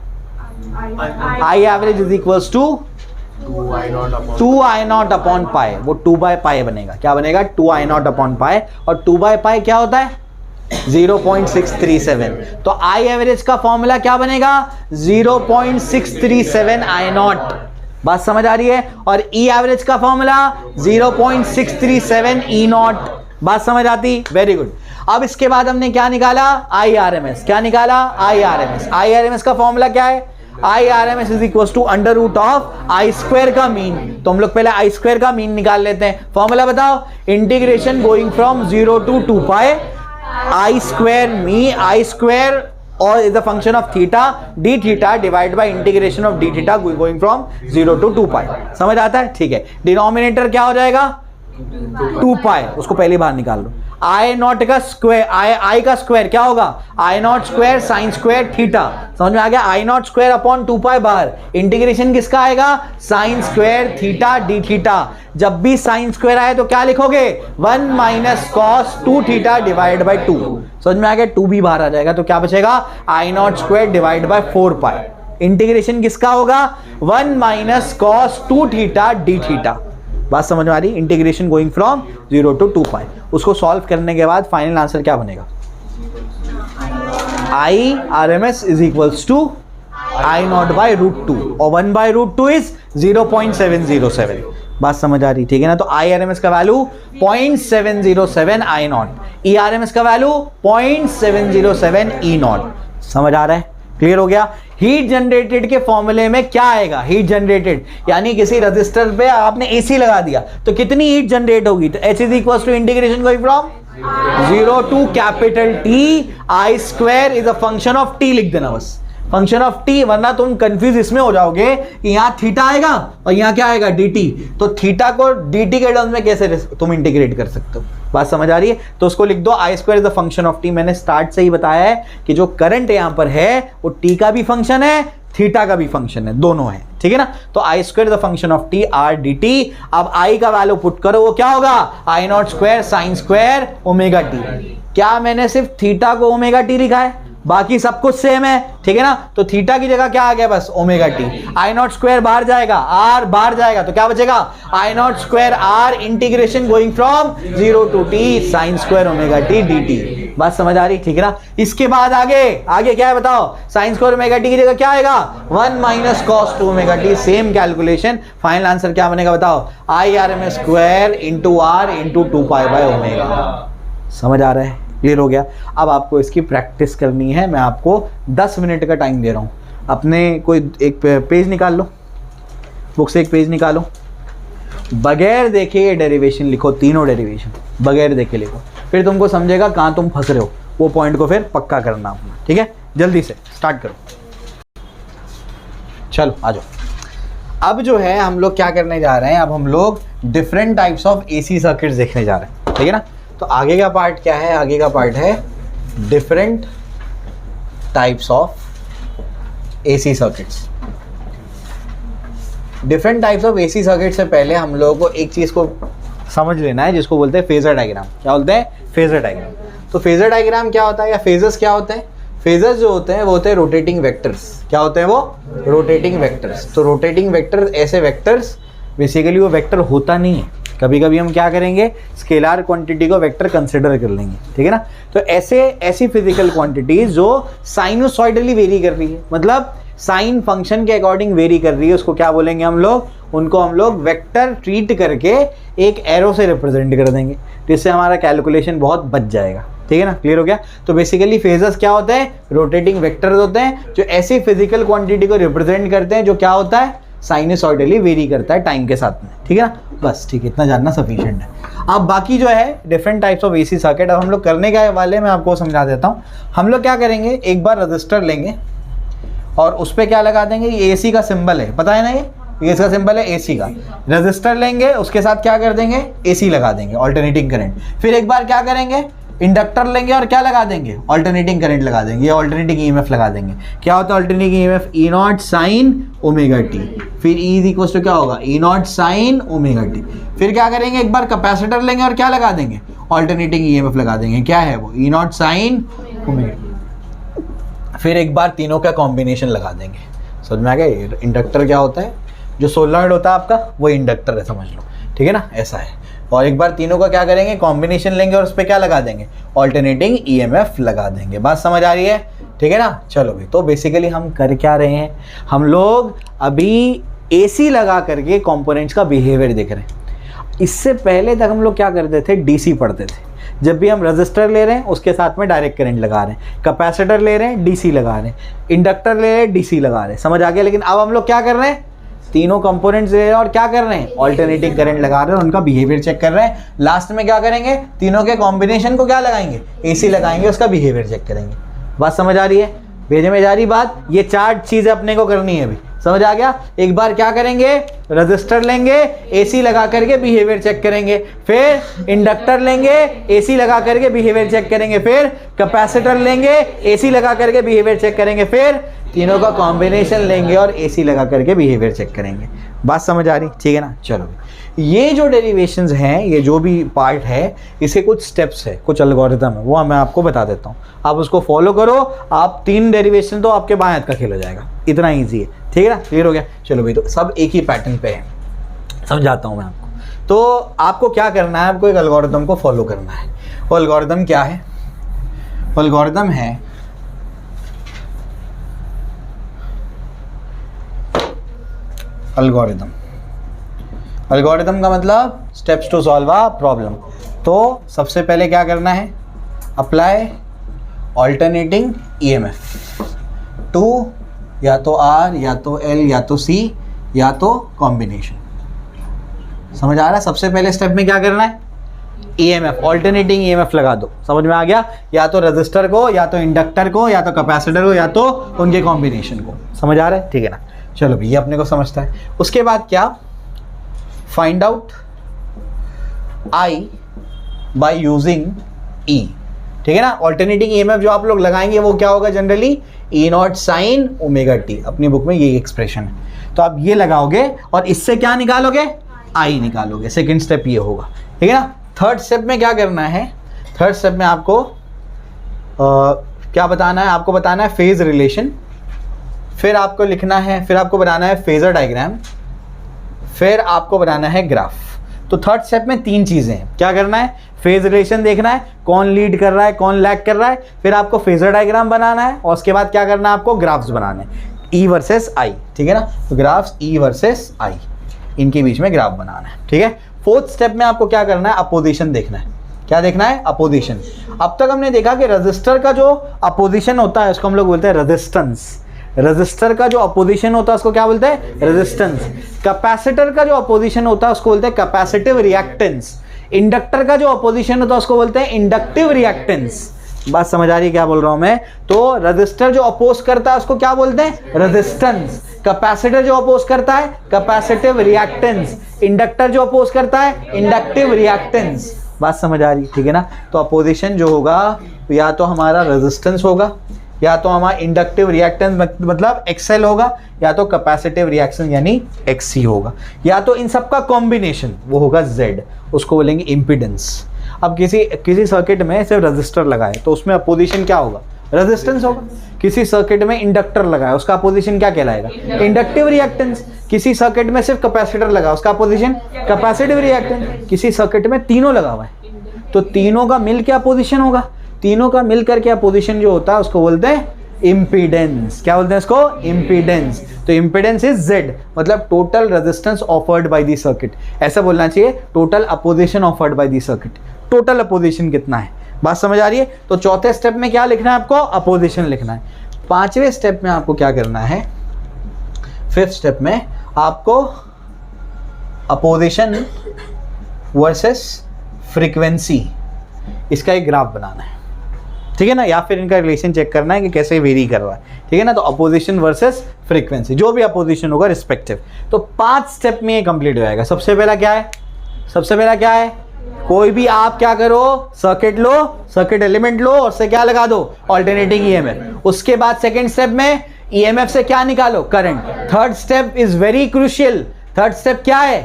I average is equals to 2 I not upon pi. वो 2 बाय पाई बनेगा। क्या बनेगा? 2 आई नॉट अपॉन पाई। और 2 बाय पाई क्या होता है? 0.637। तो आई एवरेज का फॉर्मूला क्या बनेगा? 0.637 आई नॉट। बात समझ आ रही है? और ई एवरेज का फॉर्मूला 0.637 ई नॉट। बात समझ आती? Very good. अब इसके बाद हमने क्या निकाला? IRMS। क्या निकाला? IRMS। IRMS का फॉर्मूला क्या है? IRMS is equal to under root of I square का मीन। तो हम लोग पहले आई स्क्वायर का मीन निकाल लेते हैं। फॉर्मूला बताओ। Integration going from 0 to 2 pi I square me, I square और is the function of theta D theta divide by integration of D theta going from 0 to 2 pi. समझ आता है? ठीक है। डिनोमिनेटर क्या हो जाएगा? 2 पाई, उसको पहले बाहर निकाल लो। आई नॉट का स्क्वायर, आई का स्क्वायर क्या होगा? I not square sine square theta. समझ में आ गया? I not square upon 2 pi बाहर, इंटीग्रेशन किसका आएगा? Sine square theta D theta. जब भी साइन स्क्वायर आए तो क्या लिखोगे? 1 minus cos 2 theta divide by 2। समझ में आ गया? 2 भी बाहर आ जाएगा तो क्या बचेगा? I not square divide by 4 pi. Integration किसका होगा? 1 minus cos 2 theta D theta. बात समझ में आ रही? Integration going from 0 to 2 pi. उसको सॉल्व करने के बाद फाइनल आंसर क्या बनेगा? IRMS is equals to I not by √2 और 1 बाय √2 इज 0.707। बात समझ आ रही? ठीक है ना। तो IRMS का वैल्यू 0.707 आई नॉट, ERMS का वैल्यू 0.707 ई नॉट। समझ आ रहा है? क्लियर हो गया? हीट जनरेटेड के फॉर्मूले में क्या आएगा? हीट जनरेटेड यानी किसी रजिस्टर पे आपने AC लगा दिया तो कितनी हीट जनरेट होगी? तो H is equal to integration going from 0 to capital T I square is a function of T लिख देना बस, फंक्शन ऑफ T, वरना तुम कंफ्यूज इसमें हो जाओगे कि यहाँ थीटा आएगा और यहाँ क्या आएगा? dt। तो थीटा को dt के टर्म्स में कैसे तुम इंटीग्रेट कर सकते हो? बात समझ आ रही है? तो उसको लिख दो I square is the function of T। मैंने स्टार्ट से ही बताया है कि जो करंट यहाँ पर है वो T का भी फंक्शन है, थीटा का भी फंक्शन है, दोनों है। ठीक है ना। तो I square is the function of T R dt। अब I का वैल्यू पुट करो, वो क्या होगा? I not square sine square omega t। क्या मैंने सिर्फ थीटा को ओमेगा t लिखा है? बाकी सब कुछ सेम है। ठीक है ना। तो थीटा की जगह क्या आ गया? बस omega T. I not square बाहर जाएगा, आर बाहर जाएगा, तो क्या बचेगा? I not square R integration going from 0 to T sine square omega T D T. बात समझ आ रही? ठीक है ना। इसके बाद आगे आगे क्या है बताओ? साइन स्क्वायर ओमेगा टी की जगह क्या आएगा? 1 minus cos 2 omega t. Same calculation. Final answer क्या बनेगा बताओ? IRMS square into R into 2 pi by omega. समझ आ रहा है? क्लियर हो गया? अब आपको इसकी प्रैक्टिस करनी है। मैं आपको 10 मिनट का टाइम दे रहा हूँ। अपने कोई एक पेज निकाल लो, बुक से एक पेज निकालो, बगैर देखे ये डेरिवेशन लिखो, तीनों डेरिवेशन बगैर देखे लिखो, फिर तुमको समझेगा कहाँ तुम फंस रहे हो। वो पॉइंट को फिर पक्का करना अपना। ठीक है? जल्दी से स्टार्ट करो, चलो आ जाओ। अब जो है हम लोग क्या करने जा रहे हैं, अब हम लोग different types of AC circuits देखने जा रहे हैं, ठीक है ना। तो आगे का पार्ट क्या है, आगे का पार्ट है different types of AC circuits. Different types of AC circuit से पहले हम लोगों को एक चीज़ को समझ लेना है जिसको बोलते हैं फेजर डायग्राम। क्या बोलते हैं, फेजर डायग्राम। तो फेजर डायग्राम क्या होता है या फेजर्स क्या होते हैं, फेजर्स जो होते हैं वो होते हैं रोटेटिंग वेक्टर्स। क्या होते हैं वो, रोटेटिंग वेक्टर्स। तो रोटेटिंग वेक्टर्स ऐसे वेक्टर्स, बेसिकली वो वेक्टर होता नहीं है, कभी कभी हम क्या करेंगे, स्केलर क्वांटिटी को वेक्टर कंसिडर कर लेंगे, ठीक है ना। तो ऐसी फिजिकल क्वांटिटीज जो साइनोसॉइडली वेरी कर रही है, मतलब साइन फंक्शन के अकॉर्डिंग वेरी कर रही है, उसको क्या बोलेंगे हम लोग, उनको हम लोग वेक्टर ट्रीट करके एक एरो से रिप्रेजेंट कर देंगे, जिससे हमारा कैलकुलेशन बहुत बच जाएगा, ठीक है ना। क्लियर हो गया। तो बेसिकली फेजर्स क्या होते हैं, रोटेटिंग वेक्टर्स होते हैं जो ऐसी फिजिकल क्वांटिटी को रिप्रेजेंट करते हैं जो क्या होता है, साइनोसॉइडली वेरी करता है टाइम के साथ में, ठीक है ना। बस ठीक है, इतना जानना सफिशिएंट है। अब बाकी जो है different types of AC circuit, अब हम लोग करने के वाले मैं आपको समझा देता हूँ। हम लोग क्या करेंगे, एक बार रजिस्टर लेंगे और उस पर क्या लगा देंगे, ये एसी का सिंबल है, पता है ना, ये इसका सिंबल है एसी का। रजिस्टर लेंगे, उसके साथ क्या कर देंगे, एसी लगा देंगे, ऑल्टरनेटिंग करंट। फिर एक बार क्या करेंगे, इंडक्टर लेंगे और क्या लगा देंगे, ऑल्टरनेटिंग करंट लगा देंगे या ऑल्टरनेटिंग ईएमएफ लगा देंगे। क्या होता है alternating EMF, E not sine omega T. फिर ई इज इक्वल टू क्या होगा, E not sine omega T. फिर क्या करेंगे, एक बार कैपेसिटर लेंगे और क्या लगा देंगे, ऑल्टरनेटिंग ईएमएफ लगा देंगे। क्या है वो, E not sine omega T. फिर एक बार तीनों का कॉम्बिनेशन लगा देंगे। समझ में आ गया। इंडक्टर क्या होता है, जो सोलेनॉइड होता है आपका वो इंडक्टर है, समझ लो, ठीक है ना, ऐसा है। और एक बार तीनों का क्या करेंगे, कॉम्बिनेशन लेंगे और उस पर क्या लगा देंगे, ऑल्टरनेटिंग ईएमएफ लगा देंगे। बात समझ आ रही है, ठीक है ना। चलो भाई, तो बेसिकली हम कर क्या रहे हैं, हम लोग अभी एसी लगा करके कंपोनेंट्स का बिहेवियर देख रहे हैं। इससे पहले तक हम लोग क्या करते थे, डीसी पढ़ते थे। जब भी हम रजिस्टर ले रहे हैं उसके साथ में डायरेक्ट करंट लगा रहे हैं, कैपेसिटर ले रहे हैं डीसी लगा रहे हैं, इंडक्टर ले रहे हैं डीसी लगा रहे हैं, समझ आ गया। लेकिन अब हम लोग क्या कर रहे हैं, तीनों कंपोनेंट्स ले रहे हैं और क्या कर रहे हैं, ऑल्टरनेटिंग करंट लगा रहे हैं, उनका बिहेवियर चेक कर रहे हैं। लास्ट में क्या करेंगे, तीनों के कॉम्बिनेशन को क्या लगाएंगे, एसी लगाएंगे, उसका बिहेवियर चेक करेंगे। बात समझ आ रही है, भेजे में जा रही बात। ये 4 चीजें अपने को करनी है अभी, समझ आ गया। एक बार क्या करेंगे, रजिस्टर लेंगे, एसी लगा करके बिहेवियर चेक करेंगे। फिर इंडक्टर लेंगे, एसी लगा करके बिहेवियर चेक करेंगे। फिर कैपेसिटर लेंगे, एसी लगा करके बिहेवियर चेक करेंगे। फिर तीनों का कॉम्बिनेशन लेंगे और एसी लगा करके बिहेवियर चेक करेंगे। बात समझ आ रही, ठीक है ना। चलो, ये जो डेरिवेशंस हैं, ये जो भी पार्ट है, इसके कुछ स्टेप्स है, कुछ एल्गोरिथम है, वो मैं आपको बता देता हूँ। आप उसको फॉलो करो, आप 3 डेरिवेशन तो आपके बाएं हाथ का खेल हो जाएगा, इतना ईजी है, ठीक है ना। क्लियर हो गया। चलो भाई, तो सब एक ही पैटर्न पे है, समझाता हूँ मैं आपको। तो आपको क्या करना है, आपको एक एल्गोरिथम को फॉलो करना है। वो एल्गोरिथम क्या है, एल्गोरिथम है एल्गोरिथम का मतलब steps to solve a problem. तो सबसे पहले क्या करना है, अप्लाई ऑल्टरनेटिंग ईएमएफ टू या तो आर या तो एल या तो सी या तो कॉम्बिनेशन। समझ आ रहा है। सबसे पहले स्टेप में क्या करना है, ईएमएफ, ऑल्टरनेटिंग ईएमएफ लगा दो। समझ में आ गया। या तो रजिस्टर को, या तो इंडक्टर को, या तो कैपेसिटर को, या तो उनके कॉम्बिनेशन को। समझ आ रहा है, ठीक है ना। चलो भैया, अपने को समझता है। उसके बाद क्या, find out I by using E, ठीक है ना। ऑल्टरनेटिंग ईएमएफ जो आप लोग लगाएंगे वो क्या होगा, generally E not sine omega T. अपनी बुक में ये एक्सप्रेशन है। तो आप ये लगाओगे और इससे क्या निकालोगे, आई निकालोगे। सेकेंड स्टेप ये होगा, ठीक है ना। थर्ड स्टेप में क्या करना है, थर्ड स्टेप में आपको क्या बताना है, आपको बताना है फेज रिलेशन। फिर आपको लिखना है, फिर आपको बनाना है फेजर डायग्राम, फिर आपको बनाना है ग्राफ। तो थर्ड स्टेप में 3 चीजें हैं। क्या करना है, फेज रिलेशन देखना है, कौन लीड कर रहा है, कौन लैग कर रहा है। फिर आपको फेजर डायग्राम बनाना है और उसके बाद क्या करना है, आपको ग्राफ्स बनाने हैं, ई वर्सेस आई, ठीक है ना। तो ग्राफ्स ई वर्सेस आई, इनके बीच में ग्राफ बनाना है, ठीक है। फोर्थ स्टेप में आपको क्या करना है, अपोजिशन देखना है। क्या देखना है, अपोजिशन। अब तक हमने देखा कि रजिस्टर का जो अपोजिशन होता है उसको हम लोग बोलते हैं रेजिस्टेंस। रजिस्टर का जो अपोजिशन होता है उसको क्या बोलते हैं, रेजिस्टेंस। कैपेसिटर का जो अपोजिशन होता है उसको बोलते हैं कैपेसिटिव रिएक्टेंस। इंडक्टर का जो अपोजिशन होता है उसको बोलते हैं इंडक्टिव रिएक्टेंस। बात समझ आ रही है क्या बोल रहा हूं मैं? तो रजिस्टर जो अपोज करता है उसको क्या बोलते हैं? रेजिस्टेंस। कैपेसिटर जो अपोज करता है कैपेसिटिव रिएक्टेंस। इंडक्टर जो अपोज करता है इंडक्टिव रिएक्टेंस। बात समझ आ रही, ठीक है ना? तो अपोजिशन जो होगा या तो हमारा रेजिस्टेंस होगा, या तो हमारा इंडक्टिव रिएक्टेंस मतलब XL होगा, या तो कैपेसिटिव रिएक्शन यानी XC होगा, या तो इन सब का कॉम्बिनेशन वो होगा Z, उसको बोलेंगे इम्पीडेंस। अब किसी सर्किट में सिर्फ रजिस्टर लगाए तो उसमें अपोजिशन क्या होगा? रेजिस्टेंस होगा। किसी सर्किट में इंडक्टर लगाया उसका अपोजिशन क्या कहलाएगा? Inductive reactance. किसी सर्किट में सिर्फ कैपेसिटर लगा उसका अपोजिशन कैपेसिटिव रिएक्टेंस। किसी सर्किट में तीनों लगा हुआ है तो तीनों का मिल के अपोजिशन होगा। तीनों का मिलकर के अपोजिशन जो होता है उसको बोलते हैं इम्पीडेंस। क्या बोलते हैं इसको? इम्पीडेंस। तो इम्पीडेंस इज Z, मतलब total resistance offered by the circuit. ऐसा बोलना चाहिए total opposition offered by the circuit. Total opposition कितना है? बात समझ आ रही है? तो चौथे स्टेप में क्या लिखना है आपको? अपोजिशन लिखना है। पांचवें स्टेप में आपको क्या करना है? फिफ्थ स्टेप में आपको अपोजिशन वर्सेस फ्रीक्वेंसी, इसका एक ग्राफ बनाना है, ठीक है ना? या फिर इनका रिलेशन चेक करना है कि कैसे वेरी कर रहा है, ठीक है ना? तो अपोजिशन वर्सेस फ्रीक्वेंसी, जो भी अपोजिशन होगा रिस्पेक्टिव। तो 5 स्टेप में ये कंप्लीट हो जाएगा। सबसे पहला क्या है? सबसे पहला क्या है? कोई भी आप क्या करो, सर्किट लो, सर्किट एलिमेंट लो और से क्या लगा दो? Alternating EMF. उसके बाद सेकेंड स्टेप में ईएमएफ से क्या निकालो? Current. Third step is very crucial. Third step क्या है?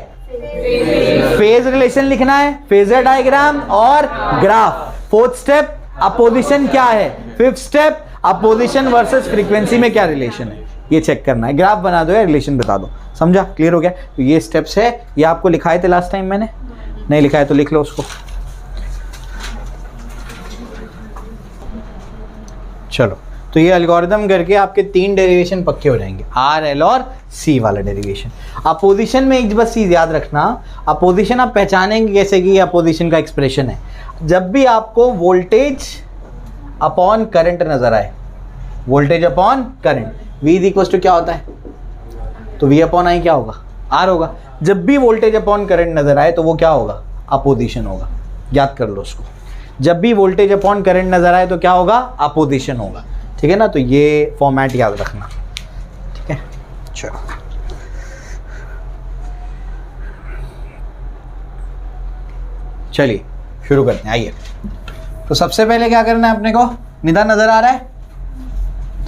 फेज रिलेशन लिखना है, फेजर डायग्राम और ग्राफ। फोर्थ स्टेप अपोजिशन क्या है। Fifth step opposition versus frequency में क्या रिलेशन है, ये चेक करना है। ग्राफ बना दो या रिलेशन बता दो। समझा? क्लियर हो गया? तो ये स्टेप्स है, ये आपको लिखाए थे लास्ट टाइम, मैंने नहीं लिखा है तो लिख लो उसको। चलो, तो ये एल्गोरिथम करके आपके 3 डेरिवेशन पक्के हो जाएंगे, R, L और C वाला डेरिवेशन। अपोजिशन में एक बस चीज याद रखना, अपोजिशन आप पहचानेंगे कैसे कि ये अपोजिशन का एक्सप्रेशन है। जब भी आपको वोल्टेज अपॉन करंट नजर आए, voltage upon current, V is equal to क्या होता है? तो V अपॉन I क्या होगा? R होगा। जब भी वोल्टेज अपॉन करंट नजर आए तो वो क्या होगा? अपोजिशन होगा। याद कर लो उसको। जब भी वोल्टेज अपॉन करंट नजर आए तो क्या होगा? अपोजिशन होगा, ठीक है ना? तो ये फॉर्मेट याद रखना, ठीक है? चलो, चलिए शुरू करते हैं। आइए, तो सबसे पहले क्या करना है अपने को? निदान नजर आ रहा है?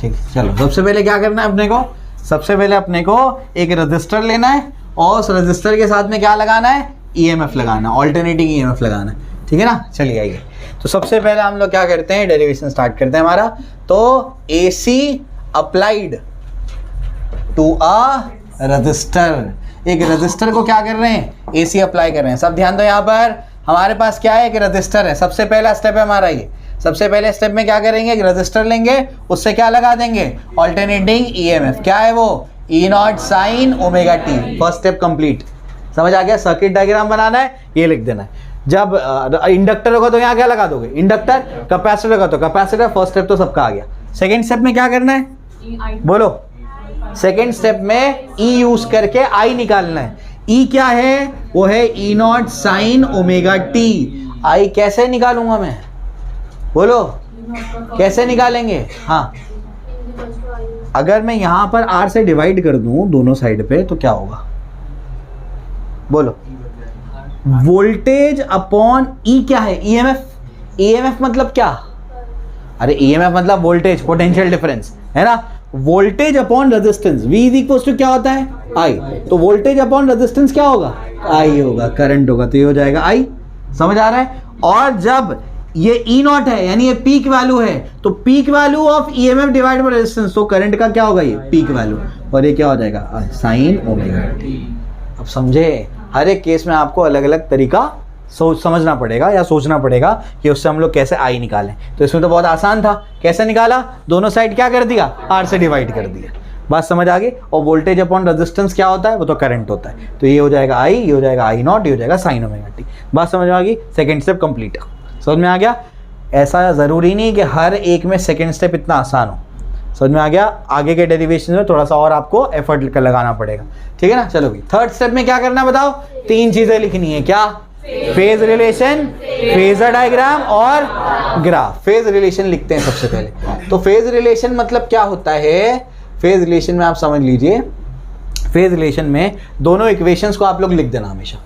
ठीक है, चलो सबसे पहले क्या करना है अपने को? सबसे पहले अपने को एक रजिस्टर लेना है और उस रजिस्टर के साथ में क्या लगाना है? ईएमएफ लगाना, ऑल्टरनेटिंग ईएमएफ लगाना है, ठीक है ना? चलिए आइए, तो सबसे पहले हम लोग क्या करते हैं? डेरिवेशन स्टार्ट करते हैं हमारा। तो AC applied to a resistor, एक रजिस्टर को क्या कर रहे हैं? AC अप्लाई कर रहे हैं। सब ध्यान दो, यहाँ पर हमारे पास क्या है? एक रजिस्टर है। सबसे पहला स्टेप है हमारा ये। सबसे पहले स्टेप में क्या करेंगे? एक रजिस्टर लेंगे, उससे क्या लगा देंगे? Alternating EMF. क्या है वो? E0 sin omega T. First step complete. समझ आ गया? सर्किट डायग्राम बनाना है, ये लिख देना है। जब इंडक्टर होगा तो यहाँ क्या लगा दोगे? इंडक्टर। कैपेसिटर होगा तो कैपेसिटर। फर्स्ट स्टेप तो सबका आ गया। सेकेंड स्टेप में क्या करना है? बोलो। सेकेंड स्टेप में E यूज करके I निकालना है। E क्या है? वो है E0 sin omega T. I कैसे निकालूंगा मैं? बोलो, कैसे निकालेंगे? हाँ, अगर मैं यहां पर R से डिवाइड कर दूं दोनों साइड पे तो क्या होगा? बोलो। वोल्टेज अपॉन E क्या है? EMF। EMF मतलब क्या? अरे EMF मतलब वोल्टेज, पोटेंशियल डिफरेंस, है ना? Voltage upon resistance, V is equal to क्या होता है? I। तो वोल्टेज अपॉन रेजिस्टेंस क्या होगा? I होगा, करंट होगा, तो ये हो जाएगा I। समझ आ रहा है? और जब ये E0 है यानी ये पीक वैल्यू है, तो peak value of EMF divide by resistance, तो करंट का क्या होगा? ये पीक वैल्यू, और ये क्या हो जाएगा? Sign omega T. अब समझे? हर एक केस में आपको अलग अलग तरीका समझना पड़ेगा या सोचना पड़ेगा कि उससे हम लोग कैसे I निकालें। तो इसमें तो बहुत आसान था। कैसे निकाला? दोनों साइड क्या कर दिया? R से डिवाइड कर दिया। बात समझ आ गई? और वोल्टेज अपॉन रेजिस्टेंस क्या होता है? वो तो करंट होता है। तो ये हो जाएगा I, ये हो जाएगा I0, ये हो जाएगा साइन ओमेगा टी। बात समझ आ गई? Second step complete. समझ में आ गया? ऐसा ज़रूरी नहीं कि हर एक में सेकेंड स्टेप इतना आसान हो। समझ में आ गया? आगे के डेरिवेशन में थोड़ा सा और आपको एफर्ट लगाना पड़ेगा, ठीक है ना? चलो भाई, थर्ड स्टेप में क्या करना है बताओ? 3 चीज़ें लिखनी है। क्या? फेज रिलेशन, फेजर डायग्राम और ग्राफ। फेज रिलेशन लिखते हैं सबसे पहले। तो फेज रिलेशन मतलब क्या होता है? फेज रिलेशन में आप समझ लीजिए, फेज रिलेशन में दोनों इक्वेशंस को आप लोग लिख देना हमेशा।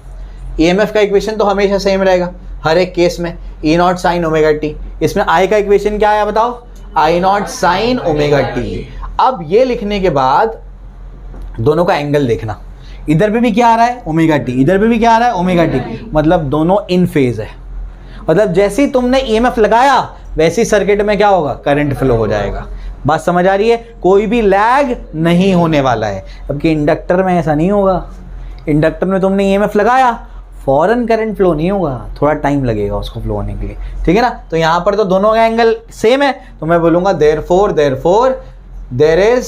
ईएमएफ का इक्वेशन तो हमेशा सेम रहेगा हर एक केस में, ई नॉट साइन ओमेगा टी। इसमें आई का इक्वेशन क्या आया बताओ? आई नॉट साइन ओमेगा टी। अब ये लिखने के बाद दोनों का एंगल देखना, इधर पे भी क्या आ रहा है? ओमेगा टी, इधर पे भी क्या आ रहा है? Omega T. मतलब दोनों इन फेज है। मतलब जैसे ही तुमने ईएमएफ लगाया वैसे ही सर्किट में क्या होगा? करंट फ्लो हो जाएगा। बात समझ आ रही है? कोई भी लैग नहीं होने वाला है। जबकि इंडक्टर में ऐसा नहीं होगा। इंडक्टर में तुमने ईएमएफ लगाया, फौरन करंट फ्लो नहीं होगा, थोड़ा टाइम लगेगा उसको फ्लो होने के लिए, ठीक है ना। तो यहां पर तो दोनों का एंगल सेम है, तो मैं बोलूंगा therefore there is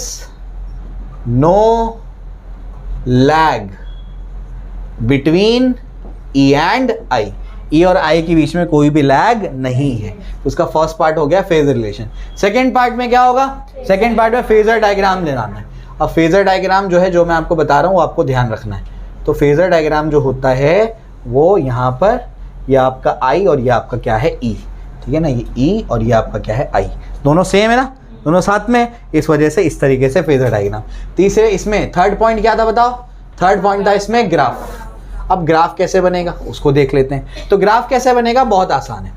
no lag between E and I. E और आई के बीच में कोई भी लैग नहीं है। उसका फर्स्ट पार्ट हो गया फेजर रिलेशन। सेकेंड पार्ट में क्या होगा? सेकेंड पार्ट में फेजर डायग्राम लेना है। अब फेजर डायग्राम जो है, जो मैं आपको बता रहा हूँ वो आपको ध्यान रखना है। तो फेजर डायग्राम जो होता है वो यहाँ पर ये आपका आई और ये आपका क्या है? ई, ठीक है ना। ये ई और ये आपका क्या है? आई। दोनों सेम है ना, दोनों साथ में, इस वजह से इस तरीके से फेजर डायग्राम। तीसरे इसमें थर्ड पॉइंट क्या था बताओ? थर्ड पॉइंट था इसमें ग्राफ। अब ग्राफ कैसे बनेगा उसको देख लेते हैं। तो ग्राफ कैसे बनेगा? बहुत आसान है।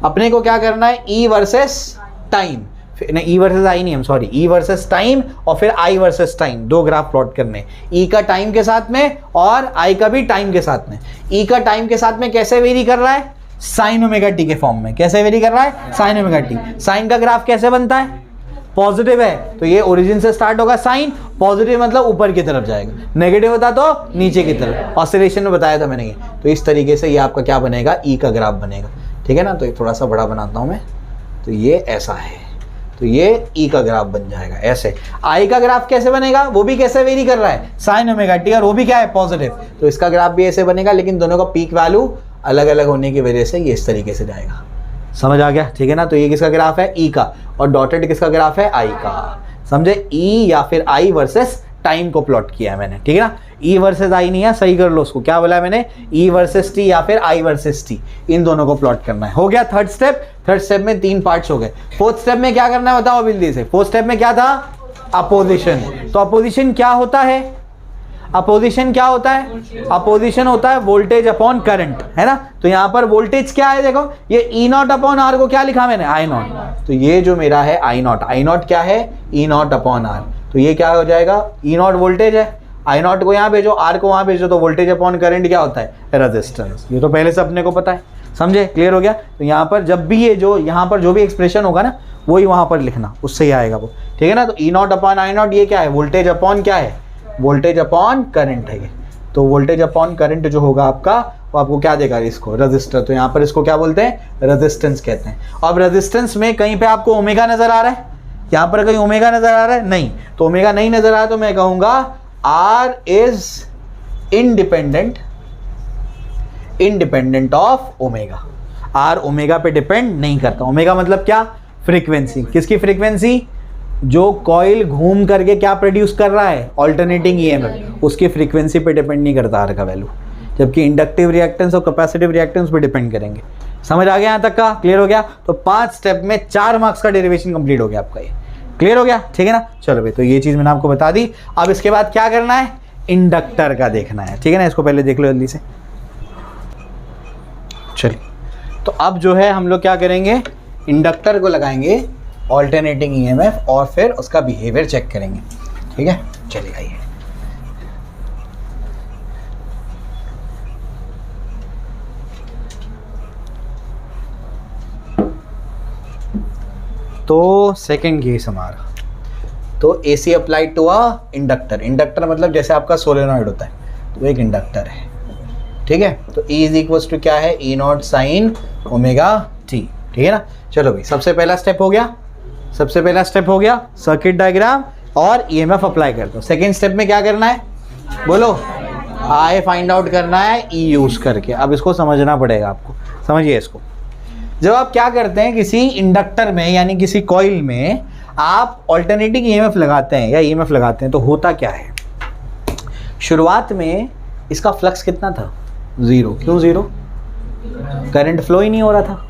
अपने को क्या करना है? ई वर्सेस टाइम, नहीं ई वर्सेस आई नहीं, हम सॉरी, ई वर्सेस टाइम और फिर आई वर्सेस टाइम, दो ग्राफ प्लॉट करने। ई का टाइम के साथ में और आई का भी टाइम के साथ में। ई का टाइम के साथ में कैसे वेरी कर रहा है? साइन ओमेगा टी के फॉर्म में। कैसे वेरी कर रहा है? Sign omega t. साइन का ग्राफ कैसे बनता है? पॉजिटिव है तो ये ओरिजिन से स्टार्ट होगा साइन, पॉजिटिव मतलब ऊपर की तरफ जाएगा, नेगेटिव होता तो नीचे की तरफ। ऑसिलेशन में बताया था मैंने ये। तो इस तरीके से ये आपका क्या बनेगा? ई का ग्राफ बनेगा, ठीक है ना। तो ये थोड़ा सा बड़ा बनाता हूं मैं, तो ये ऐसा है, तो ये ई का ग्राफ बन जाएगा ऐसे। आई का ग्राफ कैसे बनेगा? वो भी कैसे वेरी कर रहा है? साइन ओमेगा टी, और वो भी क्या है? पॉजिटिव। तो इसका ग्राफ भी ऐसे बनेगा, लेकिन दोनों का पीक वैल्यू अलग अलग होने की वजह से ये इस तरीके से जाएगा। समझ आ गया? ठीक है ना। तो ये किसका ग्राफ है? ई का, और डॉटेड किसका ग्राफ है? आई का। समझे? ई या फिर आई वर्सेस टाइम को प्लॉट किया है मैंने, ठीक है ना। ई वर्सेस आई नहीं है, सही कर लो उसको। क्या बोला है मैंने? ई वर्सेस टी या फिर आई वर्सेस टी, इन दोनों को प्लॉट करना है। हो गया थर्ड स्टेप। थर्ड स्टेप में 3 पार्ट्स हो गए। फोर्थ स्टेप में क्या करना है बताओ जल्दी से? फोर्थ स्टेप में क्या था? अपोजिशन। तो अपोजिशन क्या होता है? अपोजिशन क्या होता है? अपोजिशन होता है वोल्टेज अपॉन करंट, है ना। तो यहां पर वोल्टेज क्या है? देखो ये ई नॉट अपॉन आर को क्या लिखा मैंने? आई नॉट। तो ये जो मेरा है आई नॉट, आई नॉट क्या है? E not upon are. तो ये क्या हो जाएगा? ई नॉट वोल्टेज है, आई नॉट को यहाँ भेजो, आर को वहां भेजो, तो वोल्टेज अपॉन करंट क्या होता है? रेजिस्टेंस। ये तो पहले से अपने को पता है, समझे? क्लियर हो गया? तो यहाँ पर जब भी ये जो यहाँ पर जो भी एक्सप्रेशन होगा ना, वही वहां पर लिखना, उससे ही आएगा वो, ठीक है ना। तो ई नॉट अपॉन आई नॉट ये क्या है? वोल्टेज अपॉन क्या है? वोल्टेज अपॉन करंट है ये। तो वोल्टेज अपॉन करंट जो होगा आपका, वो आपको क्या देगा? इसको रेजिस्टर। तो यहाँ पर इसको क्या बोलते हैं? रेजिस्टेंस कहते हैं। अब रेजिस्टेंस में कहीं पे आपको ओमेगा नजर आ रहा है? यहाँ पर कहीं ओमेगा नजर आ रहा है? नहीं। तो ओमेगा नहीं नजर आ रहा तो मैं कहूंगा R is independent of omega. R omega पे डिपेंड नहीं करता। ओमेगा मतलब क्या? फ्रीक्वेंसी। किसकी फ्रीक्वेंसी? जो कॉइल घूम करके क्या प्रोड्यूस कर रहा है? ऑल्टरनेटिंग ईएमएफ, उसकी फ्रीक्वेंसी पे डिपेंड नहीं करता आर का वैल्यू। जबकि इंडक्टिव रिएक्टेंस और कैपेसिटिव रिएक्टेंस पे डिपेंड करेंगे। समझ आ गया यहाँ तक का? क्लियर हो गया? तो 5 स्टेप में 4 मार्क्स का डेरिवेशन कंप्लीट हो गया आपका। ये क्लियर हो गया? ठीक है ना। चलो भाई, तो ये चीज मैंने आपको बता दी। अब इसके बाद क्या करना है? इंडक्टर का देखना है, ठीक है ना। इसको पहले देख लो जल्दी से। चलिए, तो अब जो है हम लोग क्या करेंगे? इंडक्टर को लगाएंगे ऑल्टरनेटिंग ईएमएफ और फिर उसका बिहेवियर चेक करेंगे, ठीक है। चलिए आइए। तो सेकंड केस हमारा, तो AC applied to a inductor. Inductor मतलब जैसे आपका सोलेनॉइड होता है, तो एक इंडक्टर है, ठीक है। तो E इज इक्वल टू क्या है? E not sine omega t, ठीक है ना। चलो भाई, सबसे पहला स्टेप हो गया। सबसे पहला स्टेप हो गया सर्किट डायग्राम और ईएमएफ अप्लाई कर दो। सेकेंड स्टेप में क्या करना है? बोलो। आई फाइंड आउट करना है ई यूज करके। अब इसको समझना पड़ेगा आपको, समझिए इसको। जब आप क्या करते हैं किसी इंडक्टर में यानी किसी कॉइल में आप ऑल्टरनेटिंग ईएमएफ लगाते हैं या ईएमएफ लगाते हैं, तो होता क्या है? शुरुआत में इसका फ्लक्स कितना था? जीरो। क्यों जीरो? करंट फ्लो ही नहीं हो रहा था।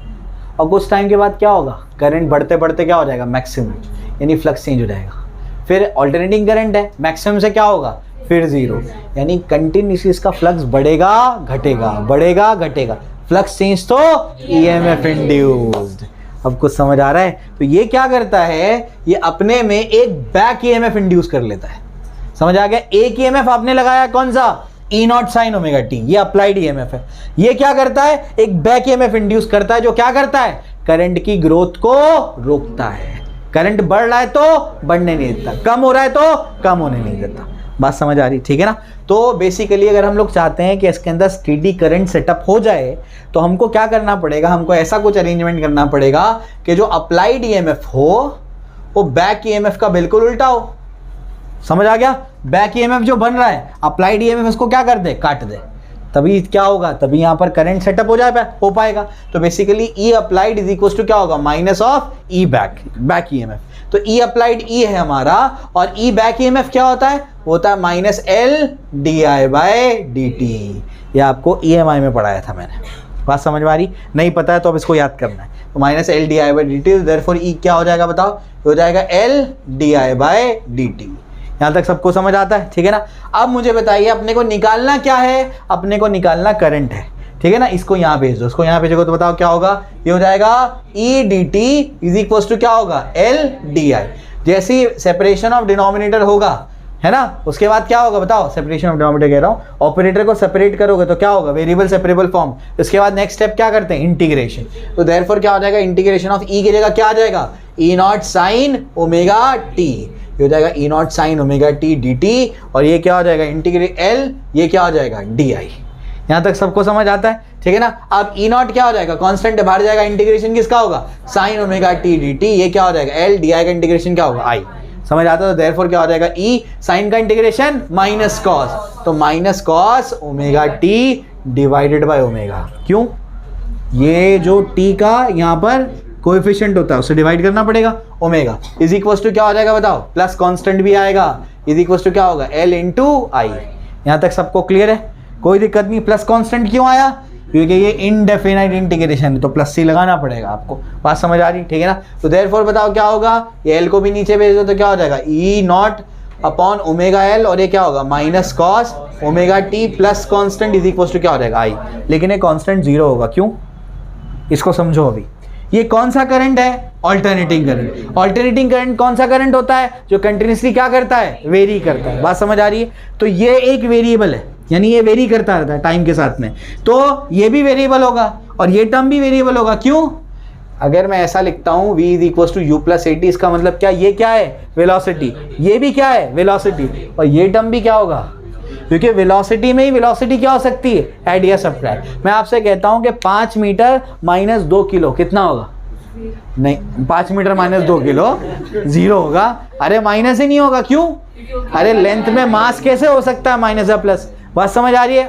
और कुछ टाइम के बाद क्या होगा, करंट बढ़ते बढ़ते क्या हो जाएगा, मैक्सिमम, यानी फ्लक्स चेंज हो जाएगा। फिर ऑल्टरनेटिंग करंट है, मैक्सिमम से क्या होगा, फिर जीरो, यानी कंटिन्यूसली इसका फ्लक्स बढ़ेगा घटेगा, बढ़ेगा घटेगा, फ्लक्स चेंज तो ईएमएफ इंड्यूस्ड। अब कुछ समझ आ रहा है? तो ये क्या करता है, ये अपने में एक बैक ईएमएफ इंड्यूस कर लेता है। समझ आ गया? एक ईएमएफ आपने लगाया, कौन सा, ई नॉट साइन ओमेगा टी, ये अप्लाइड ईएमएफ है। ये क्या करता है, एक बैक ईएमएफ इंड्यूस करता है, जो क्या करता है, करंट की ग्रोथ को रोकता है। करंट बढ़ रहा है तो बढ़ने नहीं देता, कम हो रहा है तो कम होने नहीं देता। बात समझ आ रही, ठीक है ना? तो बेसिकली अगर हम लोग चाहते हैं कि इसके अंदर स्टेडी करंट सेटअप हो जाए, तो हमको क्या करना पड़ेगा, हमको ऐसा कुछ अरेंजमेंट करना पड़ेगा कि जो अप्लाइड ईएमएफ हो वो बैक ईएमएफ का बिल्कुल उल्टा हो। समझ आ गया? बैक ईएमएफ जो बन रहा है, अप्लाइड ईएमएफ इसको क्या कर दे, काट दे, तभी क्या होगा, तभी यहां पर करंट सेटअप हो पाएगा। तो basically E applied is equal to क्या होगा, minus of E back EMF. तो ई अप्लाइड ई है हमारा, और ई बैक ईएमएफ क्या होता है, होता है minus L D I by D T. ये आपको ईएमआई में पढ़ाया था मैंने। बात समझ में आ रही? नहीं पता है तो अब इसको याद करना है। तो minus L D I by D T, therefore E क्या हो जाएगा बताओ, हो जाएगा L D I by D T. यहां तक सबको समझ आता है, ठीक है ना? अब मुझे बताइए अपने को निकालना क्या है, अपने को निकालना करंट है, ठीक है ना? इसको यहां भेज दो, इसको यहां भेजोगे तो बताओ क्या होगा, ये हो जाएगा E D T is equal to क्या होगा, एल डी आई। जैसी सेपरेशन ऑफ डिनोमिनेटर होगा, है ना, उसके बाद क्या होगा बताओ, सेपरेशन ऑफ डिनोमिनेटर कह रहा हूं, ऑपरेटर को सेपरेट करोगे तो क्या होगा, वेरिएबल सेपरेबल फॉर्म। उसके बाद नेक्स्ट स्टेप क्या करते हैं, इंटीग्रेशन। तो देयरफॉर क्या हो जाएगा, इंटीग्रेशन ऑफ ई की जगह क्या आ जाएगा, E not sine omega T, ये हो जाएगा E not sine omega T D T, और ये क्या हो जाएगा, इंटीग्रेट एल, ये क्या हो जाएगा, डी आई। यहां तक सबको समझ आता है, ठीक है ना? अब ई नॉट क्या हो जाएगा, कांस्टेंट बाहर जाएगा, इंटीग्रेशन किसका होगा, sign omega T D T, ये क्या हो जाएगा, एल डी आई का इंटीग्रेशन क्या होगा, आई। समझ आता है? तो देयरफॉर क्या हो जाएगा, ई साइन का इंटीग्रेशन माइनस कॉस, तो minus cos omega T divided by omega. क्यों? ये जो टी का यहाँ पर कोएफिशिएंट होता है उसे डिवाइड करना पड़ेगा, ओमेगा इज इक्वल टू क्या हो जाएगा बताओ, प्लस कांस्टेंट भी आएगा, इज इक्वल टू क्या होगा, एल इंटू आई। यहां तक सबको क्लियर है? कोई दिक्कत नहीं। प्लस कांस्टेंट क्यों आया, क्योंकि ये इनडेफिनाइट इंटीग्रेशन है, तो प्लस सी लगाना पड़ेगा आपको। बात समझ आ रही, ठीक है ना? तो देयरफॉर बताओ क्या होगा, ये एल को भी नीचे भेज दो तो क्या हो जाएगा, E not upon omega L, और ये क्या होगा, minus cos omega T plus constant is equal to क्या हो जाएगा, आई। लेकिन ये कांस्टेंट जीरो होगा, क्यों, इसको समझो अभी। ये कौन सा करंट है, ऑल्टरनेटिंग करंट। ऑल्टरनेटिंग करंट कौन सा करंट होता है, जो कंटिन्यूसली क्या करता है, वेरी करता है। बात समझ आ रही है? तो ये एक वेरिएबल है, यानी ये वेरी करता रहता है टाइम के साथ में, तो ये भी वेरिएबल होगा और ये टर्म भी वेरिएबल होगा। क्यों? अगर मैं ऐसा लिखता हूं v is equal to U plus A T, इसका मतलब क्या, ये क्या है, वेलोसिटी, ये भी क्या है, वेलोसिटी, और ये टर्म भी क्या होगा, क्योंकि वेलोसिटी में ही वेलोसिटी क्या हो सकती है, ऐड या सब्ट्रैक्ट। मैं आपसे कहता हूं कि 5 मीटर माइनस 2 किलो कितना होगा, नहीं 5 मीटर माइनस 2 किलो जीरो होगा। अरे माइनस ही नहीं होगा, क्यों, अरे लेंथ में मास कैसे हो सकता है माइनस या प्लस। बात समझ आ रही है?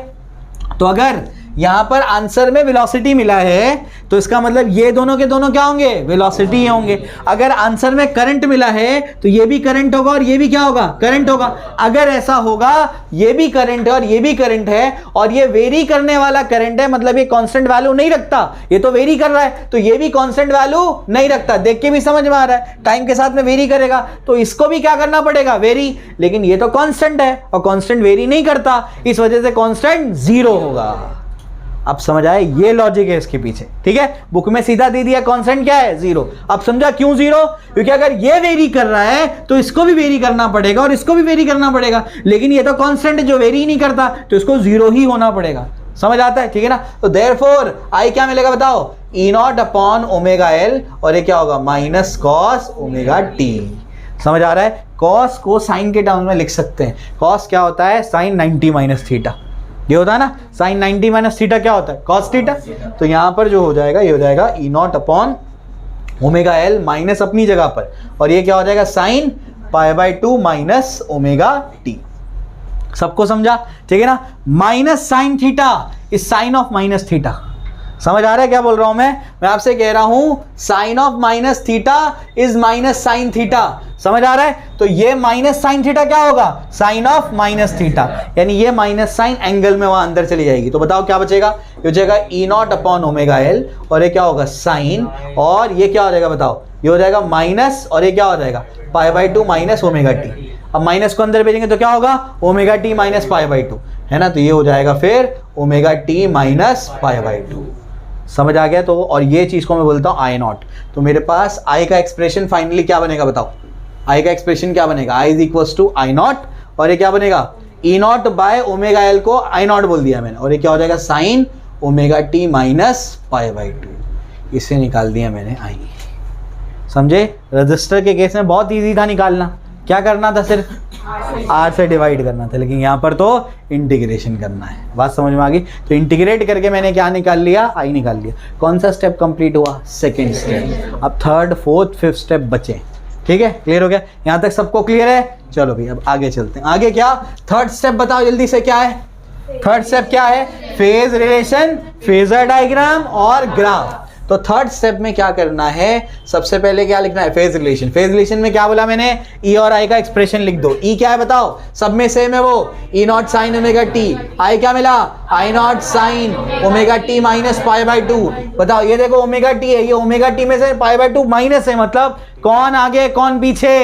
तो अगर यहां पर आंसर में वेलोसिटी मिला है तो इसका मतलब ये दोनों के दोनों क्या होंगे, वेलोसिटी होंगे। अगर आंसर में करंट मिला है तो ये भी करंट होगा और ये भी क्या होगा, करंट होगा। अगर ऐसा होगा, ये भी करंट है और ये भी करंट है, और ये वेरी करने वाला करंट है, मतलब ये कांस्टेंट वैल्यू नहीं रखता, ये तो वेरी कर रहा है, तो ये भी कांस्टेंट वैल्यू नहीं रखता। देख के भी समझ में आ रहा है, टाइम के साथ में वेरी करेगा, तो इसको भी क्या करना पड़ेगा, वेरी। लेकिन ये तो कांस्टेंट है और कांस्टेंट वेरी नहीं करता, इस वजह से कांस्टेंट जीरो होगा। अब समझ आए, ये लॉजिक है इसके पीछे, ठीक है? बुक में सीधा दे दिया कांस्टेंट क्या है, जीरो। अब समझा क्यों जीरो, क्योंकि अगर ये वेरी कर रहा है तो इसको भी वेरी करना पड़ेगा और इसको भी वेरी करना पड़ेगा, लेकिन ये तो कांस्टेंट जो वेरी नहीं करता, तो इसको जीरो ही होना पड़ेगा। समझ आता है, ठीक है ना? तो देयरफॉर आई क्या मिलेगा बताओ, E not upon omega L, और ये क्या होगा, माइनस कॉस ओमेगा टी। समझ आ रहा है? कॉस को साइन के टर्म्स में लिख सकते हैं। कॉस क्या होता है, साइन 90 माइनस थीटा, ये होता है ना, साइन 90 माइनस थीटा क्या होता है, कॉस थीटा। तो यहां पर जो हो जाएगा, ये हो जाएगा E not upon omega L minus अपनी जगह पर, और ये क्या हो जाएगा, sine pi by 2 minus omega T. सबको समझा, ठीक है ना? Minus sine theta is sine of minus theta. समझ आ रहा है क्या बोल रहा हूं मैं आपसे कह रहा हूं sine of minus theta is minus sine theta. समझ आ रहा है? तो ये माइनस साइन थीटा क्या होगा? साइन ऑफ माइनस थीटा, यानी ये माइनस साइन एंगल में वहां अंदर चली जाएगी। तो बताओ क्या बचेगा? ये बचेगा ई नॉट अपॉन ओमेगा एल, और ये क्या होगा? साइन, और ये क्या हो जाएगा बताओ? ये हो जाएगा माइनस, और ये क्या हो जाएगा? पाई बाई 2 माइनस ओमेगा टी। अब माइनस को अंदर भेजेंगे तो क्या होगा? Omega T minus pi by 2, है ना? तो ये हो जाएगा फिर omega T minus pi by 2। समझ आ गया? तो और ये चीज को मैं बोलता हूँ आई नॉट। तो मेरे पास आई का एक्सप्रेशन फाइनली क्या बनेगा बताओ? आई का एक्सप्रेशन क्या बनेगा? I is equals to I not, और ये क्या बनेगा? E not by omega L को आई नॉट बोल दिया मैंने, और ये क्या हो जाएगा? Sign omega T minus pi by 2। इससे निकाल दिया मैंने आई। समझे? रजिस्टर के केस में बहुत ईजी था निकालना। क्या करना था? सिर्फ आर से डिवाइड करना था, लेकिन यहाँ पर तो इंटीग्रेशन करना है। बात समझ में आ गई? तो इंटीग्रेट करके मैंने क्या निकाल लिया? आई निकाल लिया। कौन सा स्टेप कंप्लीट हुआ? Second step. अब थर्ड, फोर्थ, फिफ्थ स्टेप बचे। ठीक है, क्लियर हो गया? यहाँ तक सबको क्लियर है? चलो भाई अब आगे चलते हैं। आगे क्या? थर्ड स्टेप बताओ जल्दी से, क्या है थर्ड स्टेप? क्या है? फेज रिलेशन, फेजर डायग्राम और ग्राफ। तो थर्ड स्टेप में क्या करना है? सबसे पहले क्या लिखना है? Phase relation. फेज रिलेशन में क्या बोला मैंने? ई और आई का एक्सप्रेशन लिख दो। ई क्या है बताओ? सब में सेम है वो, E not sine omega T. I क्या मिला? I not sine omega T minus pi by 2। बताओ, ये देखो ओमेगा टी है, ये ओमेगा टी में से पाई बाई 2 माइनस है, मतलब कौन आगे कौन पीछे?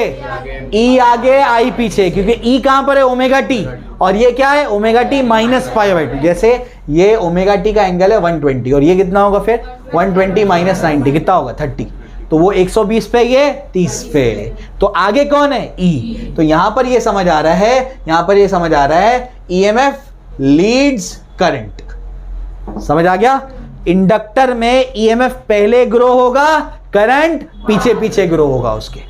ई आगे आई पीछे, क्योंकि ई कहां पर है? ओमेगा टी, और ये क्या है? Omega T minus pi by 2। जैसे ये ओमेगा टी का एंगल है 120, और ये कितना होगा फिर? 120 माइनस 90 कितना होगा? 30। तो वो 120 पे, ये 30 पे। तो आगे कौन है? ई। तो यहां पर ये समझ आ रहा है, यहां पर ये समझ आ रहा है ईएमएफ लीड्स करंट। समझ आ गया? इंडक्टर में ईएमएफ पहले ग्रो होगा, करंट पीछे पीछे ग्रो होगा उसके।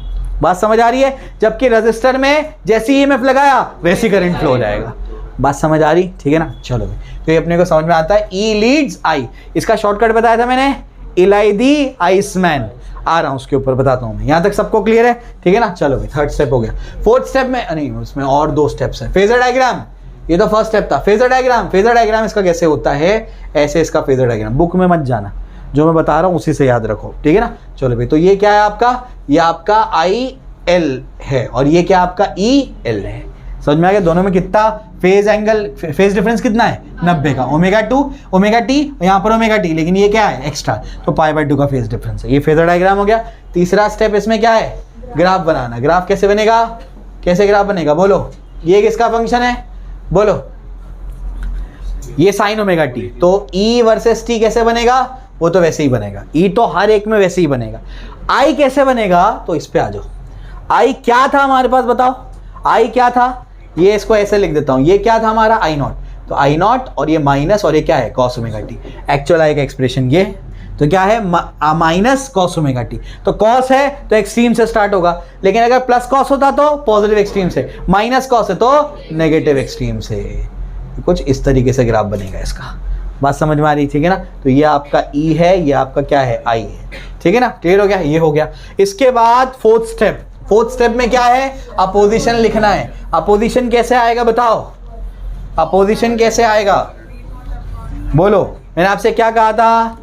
बात समझ आ रही है? जबकि रजिस्टर में जैसे ईएमएफ लगाया वैसे करंट फ्लो हो जाएगा। बात समझ आ रही? ठीक है ना? चलो, तो ये अपने को समझ में आता है। ई लीड्स आई, इसका शॉर्टकट बताया था मैंने, इलाइदी आइसमैन। आ रहा हूं उसके ऊपर, बताता हूं मैं। यहां तक सबको क्लियर है? ठीक है ना? चलो भाई, थर्ड स्टेप हो गया। फोर्थ स्टेप में नहीं, उसमें और 2 स्टेप्स है। फेजर डायग्राम, ये तो फर्स्ट स्टेप था। फेजर डायग्राम, फेजर डायग्राम इसका कैसे होता है? ऐसे इसका फेजर डायग्राम। बुक में मत जाना, जो मैं बता रहा हूं उसी से याद रखो। ठीक है ना? चलो भाई, तो ये क्या है आपका? ये आपका आई एल है, और ये क्या आपका? ई एल है। समझ में आ गया? दोनों में कितना फेज एंगल, फेज डिफरेंस कितना है? 90 का। ओमेगा 2 ओमेगा टी, यहाँ पर ओमेगा टी, लेकिन ये क्या है? एक्स्ट्रा, तो पाई बाई 2 का फेज डिफरेंस है। ये फेजर डायग्राम हो गया। तीसरा स्टेप इसमें क्या है? ग्राफ बनाना। ग्राफ कैसे बनेगा? कैसे ग्राफ बनेगा बोलो? ये किसका फंक्शन है बोलो? ये साइन ओमेगा टी। तो ई वर्सेस टी कैसे बनेगा? वो तो वैसे ही बनेगा। ई तो हर एक में वैसे ही बनेगा। आई कैसे बनेगा? तो इस पे आ जाओ। आई क्या था हमारे पास बताओ? आई क्या था? ये इसको ऐसे लिख देता हूं। ये क्या था हमारा? आई नॉट। तो आई नॉट, और ये माइनस, और ये क्या है? Cos omega T. एक्चुअल आई का एक्सप्रेशन ये तो क्या है? Minus cos omega T. तो कॉस है तो एक्सट्रीम से स्टार्ट होगा, लेकिन अगर प्लस कॉस होता तो पॉजिटिव एक्सट्रीम से, माइनस कॉस है तो नेगेटिव एक्सट्रीम से। कुछ इस तरीके से ग्राफ बनेगा इसका। बात समझ में आ रही? ठीक है ना? तो ये आपका ई है, ये आपका क्या है? आई है। ठीक है ना? क्लियर हो गया? ये हो गया। इसके बाद फोर्थ स्टेप। फोर्थ स्टेप में क्या है? अपोजिशन लिखना है। अपोजिशन कैसे आएगा बताओ? अपोजिशन कैसे आएगा बोलो? मैंने आपसे क्या कहा था?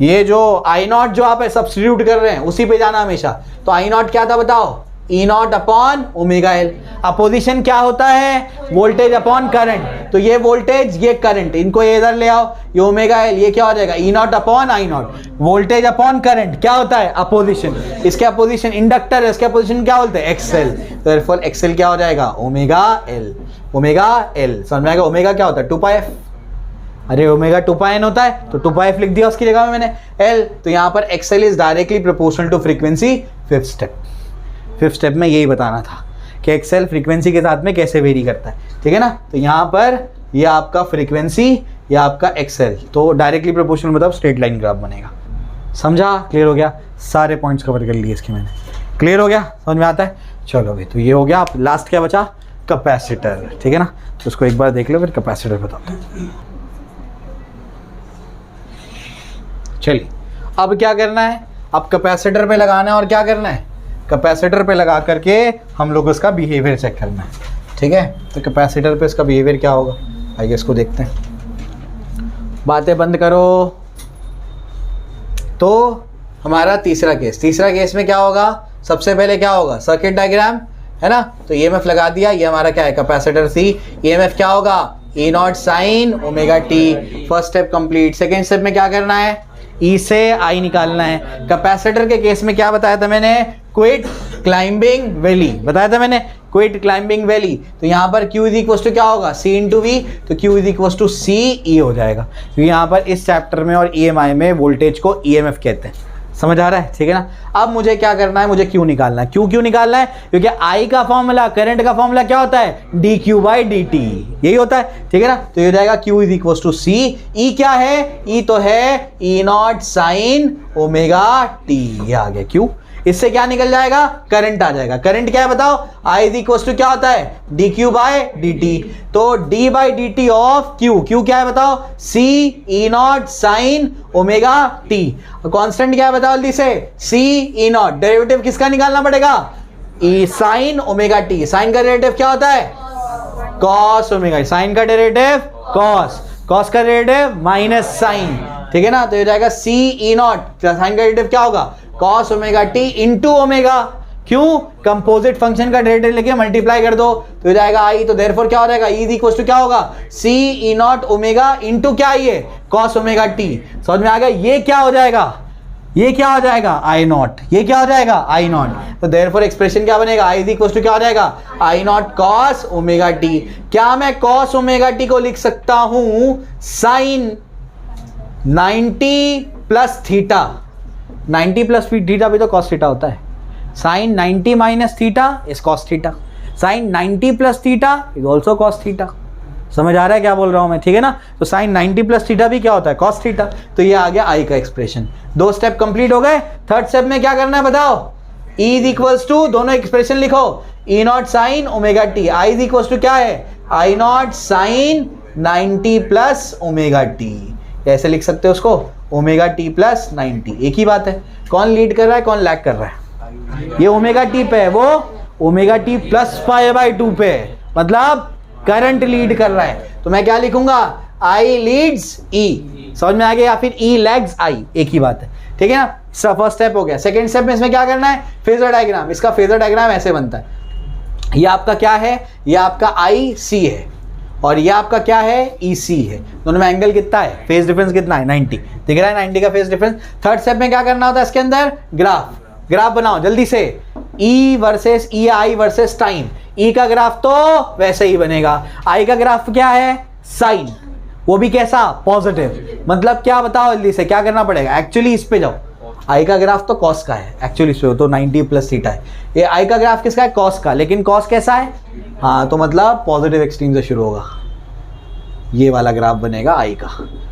ये जो आई नॉट जो आप सब्स्टिट्यूट कर रहे हैं उसी पे जाना हमेशा। तो आई नॉट क्या था बताओ? E not upon omega L. Opposition क्या होता है? Voltage upon current. तो ये वोल्टेज, ये करंट, इनको इधर ले आओ। ये ओमेगा एल, ये क्या हो जाएगा? E not upon I not. Voltage upon current क्या होता है? अपोजिशन। इसके अपोजिशन इंडक्टर है, इसके अपोजिशन क्या बोलते हैं? एक्सएल। तो देयरफॉर एक्सएल क्या हो जाएगा? Omega L. ओमेगा एल समझ में आएगा? ओमेगा क्या होता है? 2 पाई एफ। अरे ओमेगा 2 पाई एन होता है, तो 2 पाई एफ लिख दिया उसकी जगह में मैंने एल। तो यहाँ पर XL is directly proportional to frequency. Fifth step. Fifth step में यही बताना था कि एक्सएल फ्रीक्वेंसी के साथ में कैसे वेरी करता है। ठीक है ना? तो यहाँ पर ये आपका फ्रीक्वेंसी, ये आपका एक्सएल, तो डायरेक्टली प्रोपोर्शनल मतलब स्ट्रेट लाइन ग्राफ बनेगा। समझा? क्लियर हो गया? सारे पॉइंट्स कवर कर लिए इसके मैंने। क्लियर हो गया? समझ में आता है? चलो भाई, तो ये हो गया। आप लास्ट क्या बचा? कैपेसिटर। ठीक है ना? तो उसको एक बार देख लो, फिर कैपेसिटर बताता हूँ। चलिए, अब क्या करना है? अब कैपेसिटर पे लगाना है, और क्या करना है? कैपेसिटर पे लगा करके हम लोग उसका बिहेवियर चेक करना है। ठीक है? तो कैपेसिटर पे इसका बिहेवियर क्या होगा? आइए इसको देखते हैं। बातें बंद करो, तो हमारा तीसरा केस में क्या होगा, सबसे पहले क्या होगा, सर्किट डायग्राम है ना, तो ईएमएफ लगा दिया, ये हमारा क्या है कैपेसिटर सी, ईएमएफ क्या होगा E not sine omega T, first step complete. Second step में क्या करना है, ई से आई निकालना है। कैपेसिटर के केस में क्या बताया था मैंने, क्विट क्लाइंबिंग वैली बताया था मैंने, क्विट क्लाइंबिंग वैली। तो यहाँ पर Q इज इक्वल टू क्या होगा, C इंटू वी, तो Q is equal to C E हो जाएगा, क्योंकि यहाँ पर इस चैप्टर में और EMI में वोल्टेज को EMF कहते हैं। समझ आ रहा है, ठीक है ना। अब मुझे क्या करना है, मुझे Q निकालना है। क्यों निकालना है, क्योंकि I का फॉर्मूला, करंट का फॉर्मूला क्या होता है, dQ बाई dt, यही होता है, ठीक है ना। तो ये हो जाएगा Q is equal to C, E क्या है, E तो है E not sine omega T, ये आ गया Q। इससे क्या निकल जाएगा, करंट आ जाएगा। करंट क्या है बताओ, I इज इक्वल टू क्या होता है, dQ बाई dt, तो d by dt of Q क्या है बताओ, C E not sine omega T. Constant क्या है बताओ जल्दी से, C E नॉट, डेरिवेटिव किसका निकालना पड़ेगा, E sine omega t. Sine का डेरिवेटिव क्या होता है, कॉस ओमेगा, साइन का डेरिवेटिव कॉस, कॉस का डेरिवेटिव माइनस साइन, ठीक है ना। तो ये जाएगा C E नॉट, साइन का डेरिवेटिव क्या होगा, cos omega t into omega, क्यों, कंपोजिट फंक्शन का डेरिवेटिव लेके मल्टीप्लाई कर दो तो हो जाएगा आई, तो देयरफॉर क्या हो जाएगा, ई इक्वल टू क्या होगा, सी ई नॉट ओमेगा इंटू क्या ये कॉस ओमेगा टी। समझ में आ गया, ये क्या हो जाएगा, ये क्या हो जाएगा आई नॉट, ये क्या हो जाएगा आई नॉट। तो देयरफॉर एक्सप्रेशन क्या बनेगा, आई इक्वल टू क्या हो जाएगा, I not cos omega T. क्या मैं कॉस ओमेगा टी को लिख सकता हूं sine 90 plus theta, 90 plus theta भी तो कॉस थीटा होता है, sine 90 minus theta is cos theta, sine 90 plus theta is also cos theta. समझ आ रहा है क्या बोल रहा हूं मैं, ठीक है ना। तो साइन 90 प्लस थीटा भी क्या होता है, कॉस थीटा। तो ये आ गया आई का एक्सप्रेशन। दो स्टेप कंप्लीट हो गए। थर्ड स्टेप में क्या करना है बताओ, ई इज इक्वल्स टू, दोनों एक्सप्रेशन लिखो, E not sine omega T, I is equals to क्या है, I not sine 90 plus omega T, कैसे लिख सकते हो उसको, ओमेगा टी प्लस 90, एक ही बात है। कौन लीड कर रहा है, कौन लैग कर रहा है, ये ओमेगा टी पे है, वो omega T plus pi by 2 पे है, मतलब करंट लीड कर रहा है। तो मैं क्या लिखूंगा, आई लीड्स ई, समझ में आ गया, या फिर ई लैग्स आई, एक ही बात है, ठीक है ना। फर्स्ट स्टेप हो गया। सेकंड स्टेप में इसमें क्या करना है, फेजर डायग्राम। इसका फेजर डायग्राम ऐसे बनता है, ये आपका क्या है, ये आपका आई सी है और ये आपका क्या है, ई सी है। दोनों में एंगल कितना है, फेज डिफरेंस कितना है, 90, दिख रहा है 90 का फेज डिफरेंस। थर्ड स्टेप में क्या करना होता है, इसके अंदर ग्राफ बनाओ जल्दी से, E versus E I versus time. E का ग्राफ तो वैसे ही बनेगा, आई का ग्राफ क्या है, साइन, वो भी कैसा, पॉजिटिव। मतलब क्या बताओ जल्दी से, क्या करना पड़ेगा, एक्चुअली इस पे जाओ, आई का ग्राफ तो कॉस का है, एक्चुअली इस पे तो 90 प्लस थीटा है। ये आई का ग्राफ किसका है, कॉस का, लेकिन कॉस कैसा है, हाँ, तो मतलब पॉजिटिव एक्सट्रीम से शुरू होगा, ये वाला ग्राफ बनेगा आई का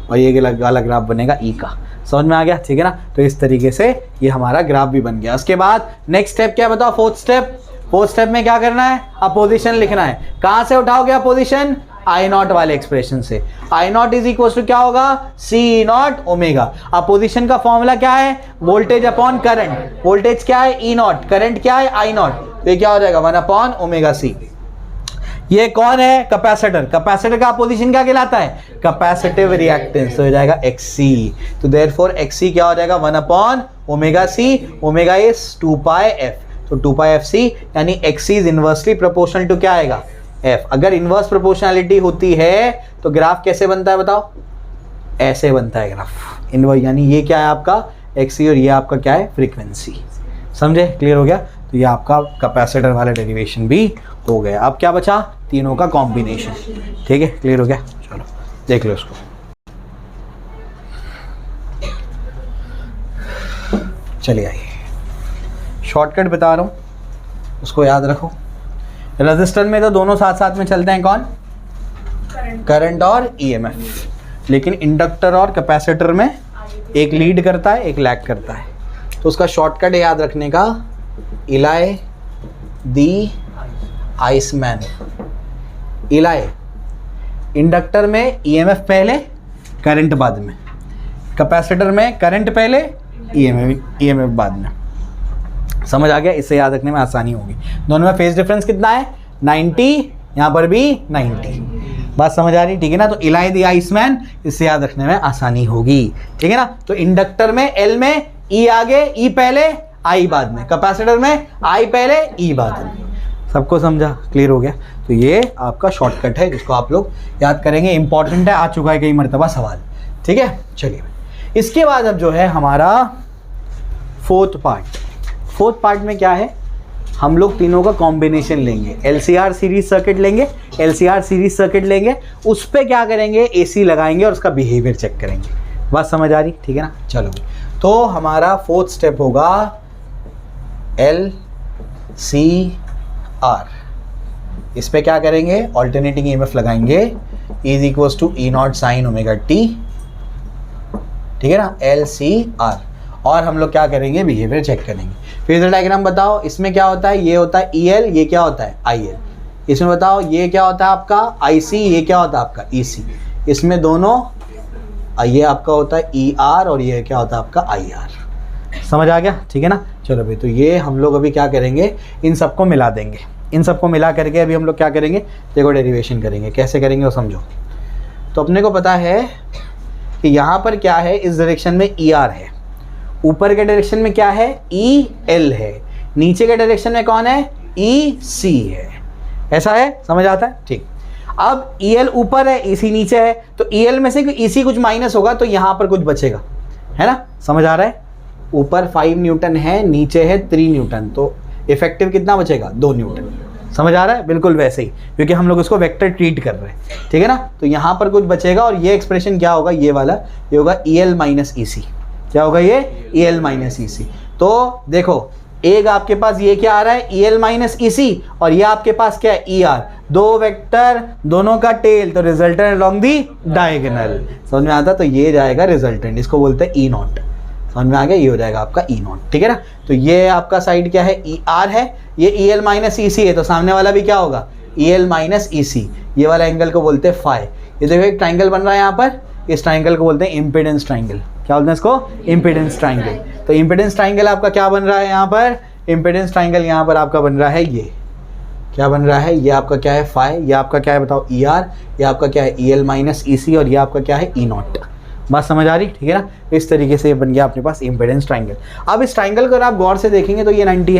और ये वाला ग्राफ बनेगा ई का। समझ में आ गया, ठीक है ना। तो इस तरीके से ये हमारा ग्राफ भी बन गया। उसके बाद नेक्स्ट स्टेप क्या बताओ, फोर्थ स्टेप। फोर्थ स्टेप में क्या करना है, अपोजिशन लिखना है। कहां से उठाओगे अपोजिशन, आई नॉट वाले एक्सप्रेशन से। आई नॉट इज इक्वल टू क्या होगा, सी नॉट ओमेगा। अपोजिशन का फॉर्मूला क्या है, वोल्टेज अपॉन करंट। वोल्टेज क्या है, ई नॉट, करंट क्या है, आई नॉट। तो ये क्या हो जाएगा, 1 अपॉन ओमेगा सी। ये कौन है, कैपेसिटर। कैपेसिटर का अपोजिशन क्या कहलाता है, कैपेसिटिव रिएक्टेंस, तो हो जाएगा XC। तो देयरफॉर XC क्या हो जाएगा, 1 upon omega C. Omega is 2 pi f, तो 2 पाई FC, यानी XC is inversely proportional to क्या आएगा, F। अगर इनवर्स प्रोपोर्शनलिटी होती है तो ग्राफ कैसे बनता है बताओ, ऐसे बनता है ग्राफ इनवर्स, यानी ये क्या है आपका XC और ये आपका क्या है, फ्रीक्वेंसी। समझे, क्लियर हो गया। तो ये आपका कैपेसिटर वाला डेरिवेशन भी हो गया। अब क्या बचा, तीनों का कॉम्बिनेशन। ठीक है, क्लियर हो गया। चलो देख लो इसको। चलिए आइए, शॉर्टकट बता रहा हूँ, उसको याद रखो। रेजिस्टर में तो दोनों साथ साथ में चलते हैं, कौन, करंट और EMF। लेकिन इंडक्टर और कैपेसिटर में एक लीड करता है, एक लैग करता है। तो उसका शॉर्टकट याद रखने का, इलाई दी आइसमैन। इलाई, इंडक्टर में EMF पहले, करंट बाद में। कैपेसिटर में करंट पहले, EMF बाद में। समझ आ गया, इससे याद रखने में आसानी होगी। दोनों में फेज डिफरेंस कितना है, 90, यहाँ पर भी 90। बात समझ आ रही, ठीक है ना। तो इलाई द आइसमैन, इससे याद रखने में आसानी होगी, ठीक है ना। तो इंडक्टर में एल में ई आगे, ई पहले, आई बाद में। कैपेसिटर में आई पहले, ई बाद में। सबको समझा, क्लियर हो गया। तो ये आपका शॉर्टकट है जिसको आप लोग याद करेंगे, इंपॉर्टेंट है, आ चुका है कई मरतबा सवाल, ठीक है। चलिए, इसके बाद अब जो है हमारा फोर्थ पार्ट में क्या है, हम लोग तीनों का कॉम्बिनेशन लेंगे। एलसीआर सीरीज सर्किट लेंगे, उस पर क्या करेंगे, एसी लगाएंगे और उसका बिहेवियर चेक करेंगे। बात समझ आ रही, ठीक है ना। चलो, तो हमारा फोर्थ स्टेप होगा LCR। इस पे क्या करेंगे, ऑल्टरनेटिंग ईएमएफ लगाएंगे, is equals to E not sine omega t, ठीक है ना, LCR। और हम लोग क्या करेंगे, बिहेवियर चेक करेंगे। फेजर डायग्राम बताओ, इसमें क्या होता है, ये होता है EL, ये क्या होता है IL। इसमें बताओ ये क्या होता है आपका IC, ये क्या होता है आपका EC। इसमें दोनों, ये आपका होता है ER और ये क्या होता है आपका IR। समझ आ गया, ठीक है ना। चलो भाई, तो ये हम लोग अभी क्या करेंगे, इन सबको मिला देंगे। इन सबको मिला करके अभी हम लोग क्या करेंगे, देखो डेरिवेशन करेंगे। कैसे करेंगे वो समझो। तो अपने को पता है कि यहाँ पर क्या है, इस डायरेक्शन में ER है, ऊपर के डायरेक्शन में क्या है, EL है, नीचे के डायरेक्शन में कौन है, EC है। ऐसा है, समझ आता है, ठीक। अब EL ऊपर है, EC नीचे है, तो EL में से EC कुछ माइनस होगा तो यहाँ पर कुछ बचेगा, है ना। समझ आ रहा है, ऊपर 5 न्यूटन है, नीचे है 3 न्यूटन, तो इफेक्टिव कितना बचेगा, 2 न्यूटन। समझ आ रहा है, बिल्कुल वैसे ही, क्योंकि हम लोग इसको वेक्टर ट्रीट कर रहे हैं, ठीक है ना। तो यहाँ पर कुछ बचेगा और ये एक्सप्रेशन क्या होगा, ये वाला, ये होगा EL माइनस EC। क्या होगा ये, EL माइनस EC। तो देखो, एक आपके पास ये क्या आ रहा है, EL माइनस EC, और ये आपके पास क्या है, ER। दो वेक्टर, दोनों का टेल, तो रिजल्टेंट अलोंग दी डायगोनल। समझ में आता, तो ये जाएगा रिजल्टेंट, इसको बोलते हैं E नॉट। समझ में आ गया, ये हो जाएगा आपका E नॉट, ठीक है ना। तो ये आपका साइड क्या है, ER है, ये EL माइनस EC है, तो सामने वाला भी क्या होगा, EL माइनस EC। ये वाला एंगल को बोलते हैं फाई। ये देखो एक ट्राइंगल बन रहा है यहाँ पर, इस ट्राइंगल को बोलते हैं इम्पीडेंस ट्राइंगल। क्या बोलते हैं इसको, इम्पीडेंस ट्राइंगल। तो इम्पीडेंस ट्राइंगल आपका क्या बन रहा है यहाँ पर, इम्पीडेंस ट्राइंगल यहाँ पर आपका बन रहा है, ये क्या बन रहा है, ये आपका क्या है फाई, ये आपका क्या है बताओ ER, ये आपका क्या है EL माइनस EC, और ये आपका क्या है E नॉट। बात समझ आ रही, ठीक है ना। इस तरीके से ये बन गया अपने पास इम्पीडेंस ट्राइंगल। अब इस ट्राइंगल को अगर आप गौर से देखेंगे तो ये 90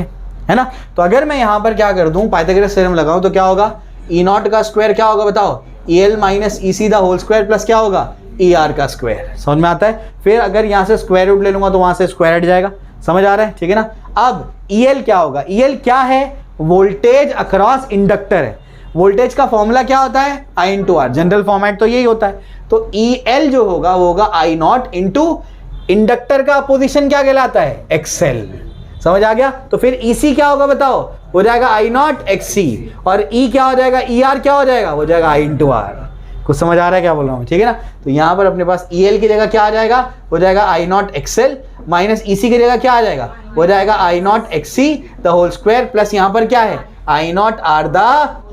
है ना। तो अगर मैं यहाँ पर क्या कर दूँ, पाइथागोरस थ्योरम लगाऊँ, तो क्या होगा, E नॉट का स्क्वायर क्या होगा बताओ, EL minus EC the whole square plus क्या होगा, ER का स्क्वायर। समझ में आता है। फिर अगर यहाँ से स्क्वायर रूट ले लूंगा तो वहां से स्क्वायर हट जाएगा। समझ आ रहा है, ठीक है ना। अब EL क्या होगा, EL क्या है, वोल्टेज अक्रॉस इंडक्टर है। वोल्टेज का फॉर्मूला क्या होता है, I into R, general format तो यही होता है। तो EL जो होगा वो होगा I नॉट इंटू इंडक्टर का पोजीशन क्या कहलाता है, XL। समझ आ गया। तो फिर EC क्या होगा बताओ, हो जाएगा I नॉट XC, और E क्या हो जाएगा, ER क्या हो जाएगा, हो जाएगा I इंटू आर। कुछ समझ आ रहा है क्या बोल रहा हूँ, ठीक है ना। तो यहाँ पर अपने पास EL की जगह क्या आ जाएगा, हो जाएगा I not XL, minus EC की जगह क्या आ जाएगा, हो जाएगा I not XC the whole square, plus यहाँ पर क्या है, I not R the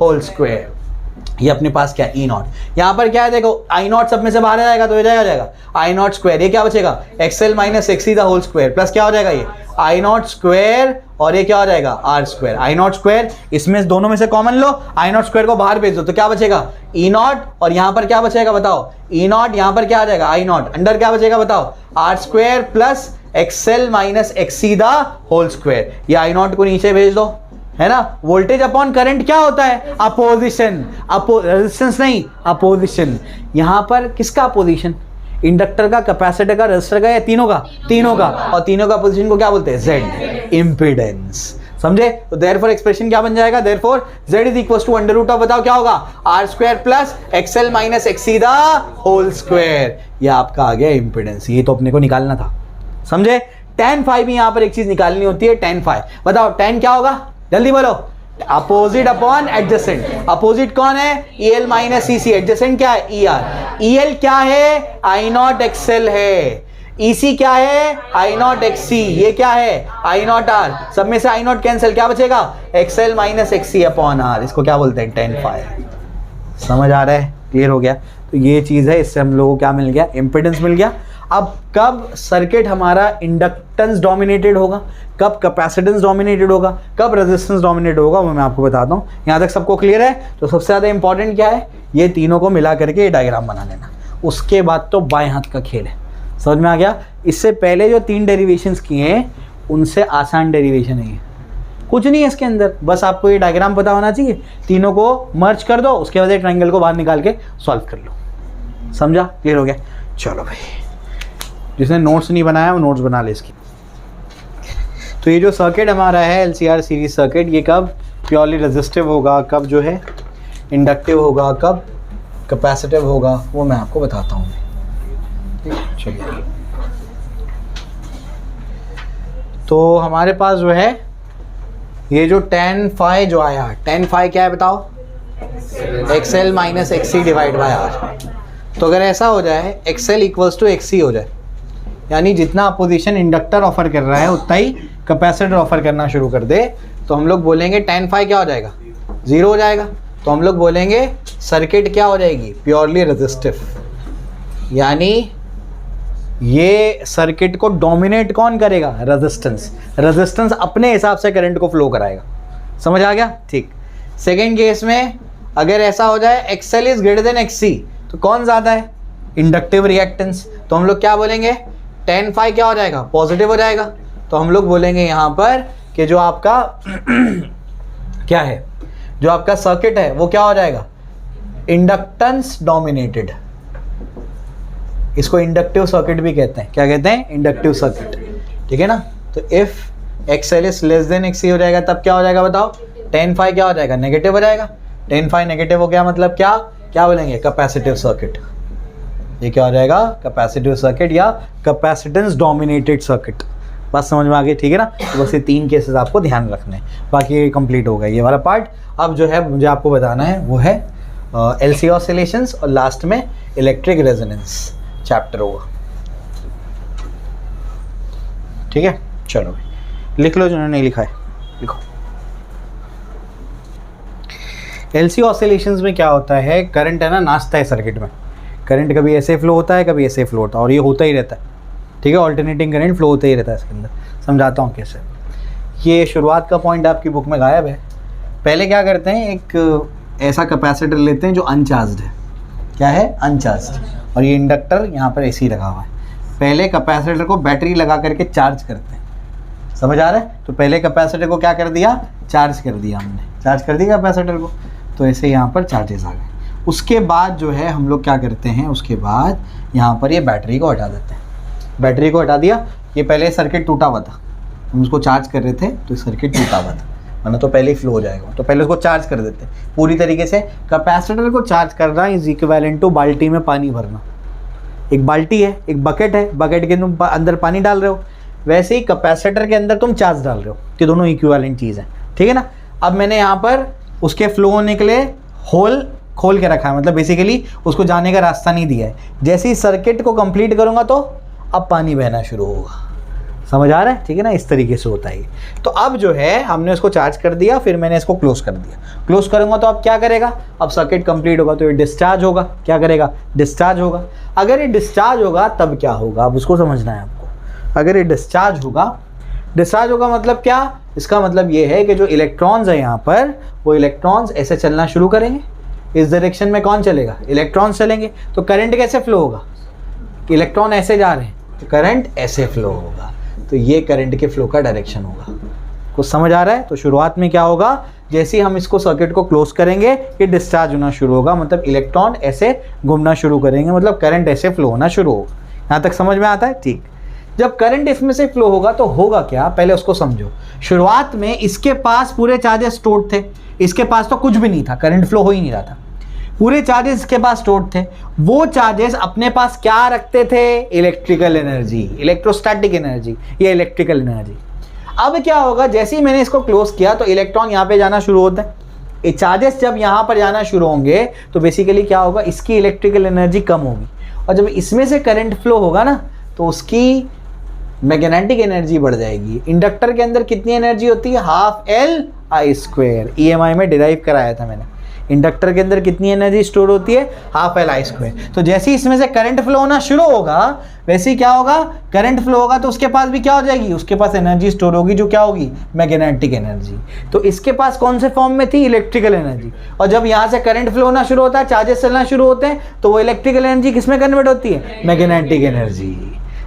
whole square. ये अपने पास क्या है, E नॉट। यहाँ पर क्या है देखो, I नॉट सब में से बाहर जाएगा तो हो जाएगा I नॉट स्क्वायर, ये क्या बचेगा, XL minus XC the whole square, plus क्या हो जाएगा ये I नॉट स्क्वायर, और ये क्या हो जाएगा R square. I not square, इसमें दोनों में से common low, I not square को बाहर भेज दो तो क्या बचेगा, E नॉट, और यहाँ पर क्या बचेगा बताओ, E नॉट, यहाँ पर क्या आ जाएगा I नॉट, अंडर क्या बचेगा बताओ, R square plus XL minus XC the whole square. ये I नॉट को नीचे भेज दो, है ना। वोल्टेज अपॉन करंट क्या होता है, अपोजिशन, रेजिस्टेंस नहीं, अपोजिशन। यहाँ पर किसका अपोजिशन, इंडक्टर का, कैपेसिटर का, रेजिस्टर का, या तीनों का, तीनों का। और तीनों का पोजीशन को क्या बोलते हैं, Z, इंपीडेंस। समझे। तो देयरफॉर एक्सप्रेशन क्या बन जाएगा, therefore Z is equal to under root of, बताओ क्या होगा, R square plus XL minus XC the whole square. ये आपका आ गया इंपीडेंस। ये तो अपने को निकालना था, समझे। tan phi भी यहाँ पर एक चीज निकालनी होती है, tan phi। बताओ tan क्या होगा, जल्दी बोलो, अपोजिट अपॉन एडजेसेंट। अपोजिट कौन है, EL माइनस EC, एडजेसेंट क्या है, ER। EL क्या है, I नॉट XL है। EC क्या है, I नॉट XC, ये क्या है, I नॉट R। सब में से I नॉट कैंसिल, क्या बचेगा, XL minus XC upon R। इसको क्या बोलते हैं, tan phi। समझ आ रहा है, क्लियर हो गया। तो ये चीज है, इससे हम लोगों को क्या मिल गया, इंपीडेंस मिल गया। अब कब सर्किट हमारा इंडक्टेंस डोमिनेटेड होगा, कब कैपेसिटेंस डोमिनेटेड होगा, कब रेजिस्टेंस डोमिनेटेड होगा, वो मैं आपको बताता हूँ। यहाँ तक सबको क्लियर है? तो सबसे ज़्यादा इंपॉर्टेंट क्या है, ये तीनों को मिला करके ये डायग्राम बना लेना। उसके बाद तो बाएं हाथ का खेल है। समझ में आ गया? इससे पहले जो 3 डेरिवेशंस किए हैं उनसे आसान डेरिवेशन है ये, कुछ नहीं है इसके अंदर, बस आपको ये डायग्राम पता होना चाहिए। तीनों को मर्ज कर दो, उसके बाद ट्रायंगल को बाहर निकाल के सॉल्व कर लो। समझा? क्लियर हो गया? चलो भाई, जिसने नोट्स नहीं बनाया वो नोट्स बना ले इसकी। तो ये जो सर्किट हमारा है LCR सीरीज सर्किट, ये कब प्योरली रेजिस्टिव होगा, कब जो है इंडक्टिव होगा, कब कैपेसिटिव होगा, वो मैं आपको बताता हूँ। चलिए, तो हमारे पास जो है ये जो tan phi जो आया, tan phi क्या है बताओ? XL minus XC divide by R। तो अगर ऐसा हो जाए XL इक्वल्स टू XC हो जाए, यानी जितना अपोजिशन इंडक्टर ऑफर कर रहा है उतना ही कैपेसिटर ऑफर करना शुरू कर दे, तो हम लोग बोलेंगे tan phi क्या हो जाएगा? 0 हो जाएगा। तो हम लोग बोलेंगे सर्किट क्या हो जाएगी? Purely resistive. यानी ये सर्किट को डोमिनेट कौन करेगा? रेजिस्टेंस। रेजिस्टेंस अपने हिसाब से करंट को फ्लो कराएगा। समझ आ गया? ठीक। सेकेंड केस में अगर ऐसा हो जाए XL is greater than XC, तो कौन ज़्यादा है? Inductive reactance. तो हम लोग क्या बोलेंगे? tan phi क्या हो जाएगा? पॉजिटिव हो जाएगा। तो हम लोग बोलेंगे यहाँ पर कि जो आपका क्या है, जो आपका सर्किट है वो क्या हो जाएगा? Inductance dominated. इसको इंडक्टिव सर्किट भी कहते हैं। क्या कहते हैं? Inductive circuit. ठीक है ना? तो if XL is less than XC हो जाएगा, तब क्या हो जाएगा बताओ? tan phi क्या हो जाएगा? नेगेटिव हो जाएगा। tan phi नेगेटिव हो गया मतलब क्या? क्या बोलेंगे? Capacitive circuit. ये क्या हो जाएगा? कैपेसिटिव सर्किट या कैपेसिटेंस डोमिनेटेड सर्किट। बात समझ में आ गई? ठीक है ना? तो बस ये 3 केसेस आपको ध्यान रखने हैं, बाकी ये कंप्लीट हो गया ये वाला पार्ट। अब जो है मुझे आपको बताना है वो है LC ऑसिलेशंस, और लास्ट में इलेक्ट्रिक रेजोनेंस चैप्टर होगा। ठीक है? चलो भाई लिख लो जिन्होंने नहीं लिखा है, लिखो। LC ऑसिलेशंस में क्या होता है? करंट है ना, नाचता है सर्किट में। करंट कभी ऐसे फ्लो होता है, कभी ऐसे फ्लो होता है, और ये होता ही रहता है। ठीक है? ऑल्टरनेटिंग करंट फ्लो होता ही रहता है इसके अंदर। समझाता हूँ कैसे। ये शुरुआत का पॉइंट आपकी बुक में गायब है। पहले क्या करते हैं, एक ऐसा कैपेसिटर लेते हैं जो अनचार्ज्ड है। क्या है? अनचार्ज्ड। और ये इंडक्टर यहाँ पर ऐसे ही लगा हुआ है। पहले कैपेसिटर को बैटरी लगा करके चार्ज करते हैं। समझ आ रहा है? तो पहले कैपेसिटर को क्या कर दिया? चार्ज कर दिया हमने। चार्ज कर दिया कैपेसिटर को, तो ऐसे यहाँ पर चार्जेस आ गए। उसके बाद जो है हम लोग क्या करते हैं, उसके बाद यहाँ पर ये बैटरी को हटा देते हैं। बैटरी को हटा दिया। ये पहले सर्किट टूटा हुआ था, हम उसको चार्ज कर रहे थे तो सर्किट टूटा हुआ था, वरना तो पहले ही फ्लो हो जाएगा। तो पहले उसको चार्ज कर देते हैं पूरी तरीके से। कैपेसिटर को चार्ज करना इज इक्विवेलेंट टू बाल्टी में पानी भरना। एक बाल्टी है, एक बकेट है, बकेट के तुम अंदर पानी डाल रहे हो, वैसे ही कैपेसिटर के अंदर तुम चार्ज डाल रहे हो। कि दोनों इक्विवेलेंट चीज़ है। ठीक है ना? अब मैंने यहाँ पर उसके फ्लो होने के लिए होल खोल के रखा है, मतलब बेसिकली उसको जाने का रास्ता नहीं दिया है। जैसे ही सर्किट को कंप्लीट करूँगा तो अब पानी बहना शुरू होगा। समझ आ रहा है? ठीक है ना? इस तरीके से होता है। तो अब जो है हमने उसको चार्ज कर दिया, फिर मैंने इसको क्लोज कर दिया। क्लोज करूंगा तो अब क्या करेगा? अब सर्किट कंप्लीट होगा तो ये डिस्चार्ज होगा। क्या करेगा? डिस्चार्ज होगा। अगर ये डिस्चार्ज होगा तब क्या होगा? अब उसको समझना है आपको। अगर ये डिस्चार्ज होगा मतलब क्या? इसका मतलब ये है कि जो इलेक्ट्रॉन्स है यहाँ पर, वो इलेक्ट्रॉन्स ऐसे चलना शुरू करेंगे। इस डायरेक्शन में कौन चलेगा? इलेक्ट्रॉन्स चलेंगे। तो करंट कैसे फ्लो होगा? इलेक्ट्रॉन ऐसे जा रहे हैं तो करंट ऐसे फ्लो होगा। तो ये करंट के फ्लो का डायरेक्शन होगा। कुछ समझ आ रहा है? तो शुरुआत में क्या होगा, जैसे ही हम इसको सर्किट को क्लोज करेंगे ये डिस्चार्ज होना शुरू होगा, मतलब इलेक्ट्रॉन ऐसे घूमना शुरू करेंगे, मतलब करंट ऐसे फ्लो होना शुरू होगा। यहाँ तक समझ में आता है? ठीक। जब करंट इसमें से फ्लो होगा तो होगा क्या, पहले उसको समझो। शुरुआत में इसके पास पूरे चार्जेस स्टोर्ड थे, इसके पास तो कुछ भी नहीं था, करंट फ्लो हो ही नहीं रहा था। पूरे चार्जेस इसके पास स्टोर्ड थे। वो चार्जेस अपने पास क्या रखते थे? इलेक्ट्रिकल एनर्जी, इलेक्ट्रोस्टैटिक एनर्जी या इलेक्ट्रिकल एनर्जी। अब क्या होगा, जैसे ही मैंने इसको क्लोज किया तो इलेक्ट्रॉन यहाँ पे जाना शुरू होता है। ये चार्जेस जब यहाँ पर जाना शुरू होंगे तो बेसिकली क्या होगा, इसकी इलेक्ट्रिकल एनर्जी कम होगी, और जब इसमें से करंट फ्लो होगा ना तो उसकी मैग्नेटिक एनर्जी बढ़ जाएगी। इंडक्टर के अंदर कितनी एनर्जी होती है? ½ LI²। EMI में डिराइव कराया था मैंने। इंडक्टर के अंदर कितनी एनर्जी स्टोर होती है, हाफ एल आई स्क्वायर। तो जैसे ही इसमें से करंट फ्लो होना शुरू होगा वैसे ही क्या होगा, करंट फ्लो होगा तो उसके पास भी क्या हो जाएगी, उसके पास एनर्जी स्टोर होगी जो क्या होगी, मैग्नेटिक एनर्जी। तो इसके पास कौन से फॉर्म में थी, इलेक्ट्रिकल एनर्जी। और जब यहाँ से करंट फ्लो होना शुरू होता है, चार्जेस चलना शुरू होते हैं, तो वो इलेक्ट्रिकल एनर्जी किस में कन्वर्ट होती है, मैग्नेटिक एनर्जी।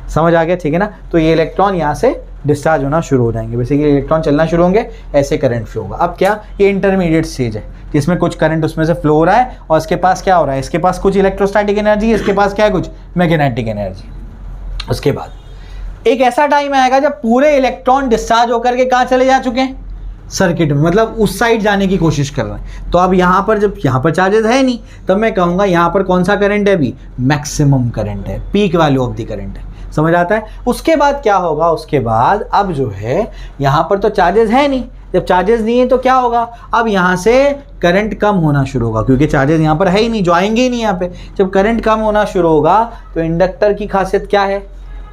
समझ आ गया, ठीक है ना। तो ये इलेक्ट्रॉन यहाँ से डिस्चार्ज होना शुरू हो जाएंगे, बेसिकली इलेक्ट्रॉन चलना शुरू होंगे, ऐसे करंट फ्लो होगा। अब क्या, ये इंटरमीडिएट स्टेज है जिसमें कुछ करंट उसमें से फ्लो हो रहा है और इसके पास क्या हो रहा है, इसके पास कुछ इलेक्ट्रोस्टैटिक एनर्जी है, इसके पास क्या है, कुछ मैग्नेटिक एनर्जी। उसके बाद एक ऐसा टाइम आएगा जब पूरे इलेक्ट्रॉन डिस्चार्ज होकर के कहाँ चले जा चुके हैं, सर्किट में, मतलब उस साइड जाने की कोशिश कर रहे हैं। तो अब यहाँ पर जब यहाँ पर चार्जेस है नहीं, तब मैं कहूँगा यहाँ पर कौन सा करंट है, अभी मैक्सिमम करंट है, peak value of the current है। समझ आता है। उसके बाद क्या होगा, उसके बाद अब जो है यहाँ पर तो चार्जेस है नहीं, जब चार्जेस नहीं है तो क्या होगा, अब यहाँ से करंट कम होना शुरू होगा, क्योंकि चार्जेस यहाँ पर है ही नहीं, जो आएंगे ही नहीं यहाँ पे। जब करंट कम होना शुरू होगा तो इंडक्टर की खासियत क्या है,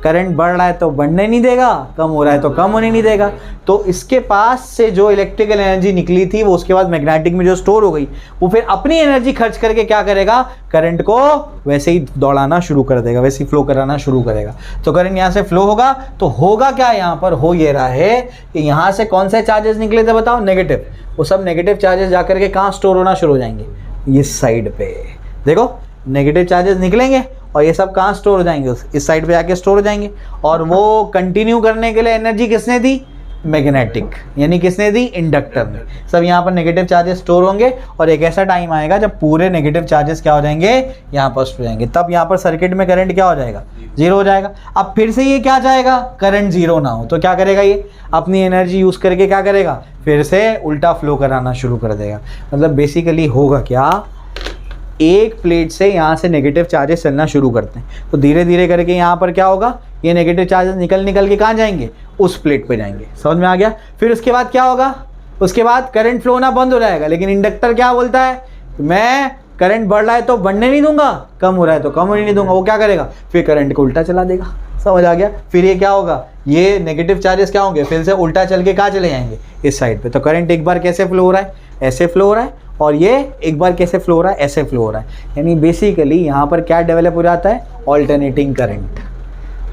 करंट बढ़ रहा है तो बढ़ने नहीं देगा, कम हो रहा है तो कम होने नहीं देगा। तो इसके पास से जो इलेक्ट्रिकल एनर्जी निकली थी वो उसके बाद मैग्नेटिक में जो स्टोर हो गई, वो फिर अपनी एनर्जी खर्च करके क्या करेगा, करंट को वैसे ही दौड़ाना शुरू कर देगा, वैसे ही फ्लो कराना शुरू करेगा। तो करंट यहाँ से फ्लो होगा तो होगा क्या, यहाँ पर हो ये रहा है कि यहाँ से कौन से चार्जेस निकले थे बताओ, नेगेटिव। वो सब नेगेटिव चार्जेस जाकर के कहाँ स्टोर होना शुरू हो जाएंगे, इस साइड पे। देखो नेगेटिव चार्जेस निकलेंगे और ये सब कहाँ स्टोर हो जाएंगे, इस साइड पे आके स्टोर हो जाएंगे। और वो कंटिन्यू करने के लिए एनर्जी किसने दी, मैग्नेटिक, यानी किसने दी, इंडक्टर ने। सब यहाँ पर नेगेटिव चार्जेस स्टोर होंगे और एक ऐसा टाइम आएगा जब पूरे नेगेटिव चार्जेस क्या हो जाएंगे, यहाँ पर स्टोर हो जाएंगे। तब यहाँ पर सर्किट में करंट क्या हो जाएगा, जीरो हो जाएगा। अब फिर से ये क्या चाहेगा, करंट जीरो ना हो, तो क्या करेगा, ये अपनी एनर्जी यूज़ करके क्या करेगा, फिर से उल्टा फ्लो कराना शुरू कर देगा। मतलब बेसिकली होगा क्या, एक प्लेट से यहाँ से नेगेटिव चार्जेस चलना शुरू करते हैं तो धीरे धीरे करके यहाँ पर क्या होगा, ये नेगेटिव चार्जेस निकल के कहाँ जाएंगे, उस प्लेट पे जाएंगे। समझ में आ गया। फिर उसके बाद क्या होगा, उसके बाद करंट फ्लो होना बंद हो जाएगा, लेकिन इंडक्टर क्या बोलता है, मैं करंट बढ़ रहा है तो बढ़ने नहीं दूंगा, कम हो रहा है तो कम होने नहीं दूंगा। वो क्या करेगा, फिर करंट को उल्टा चला देगा। समझ आ गया। फिर ये क्या होगा, ये नेगेटिव चार्जेस क्या होंगे, फिर से उल्टा चल के कहाँ चले जाएंगे, इस साइड पे। तो करंट एक बार कैसे फ्लो हो रहा है, ऐसे फ्लो हो रहा है, और ये एक बार कैसे फ्लो हो रहा है, ऐसे फ्लो हो रहा है। यानी बेसिकली यहाँ पर क्या डेवलप हो जाता है, ऑल्टरनेटिंग करंट।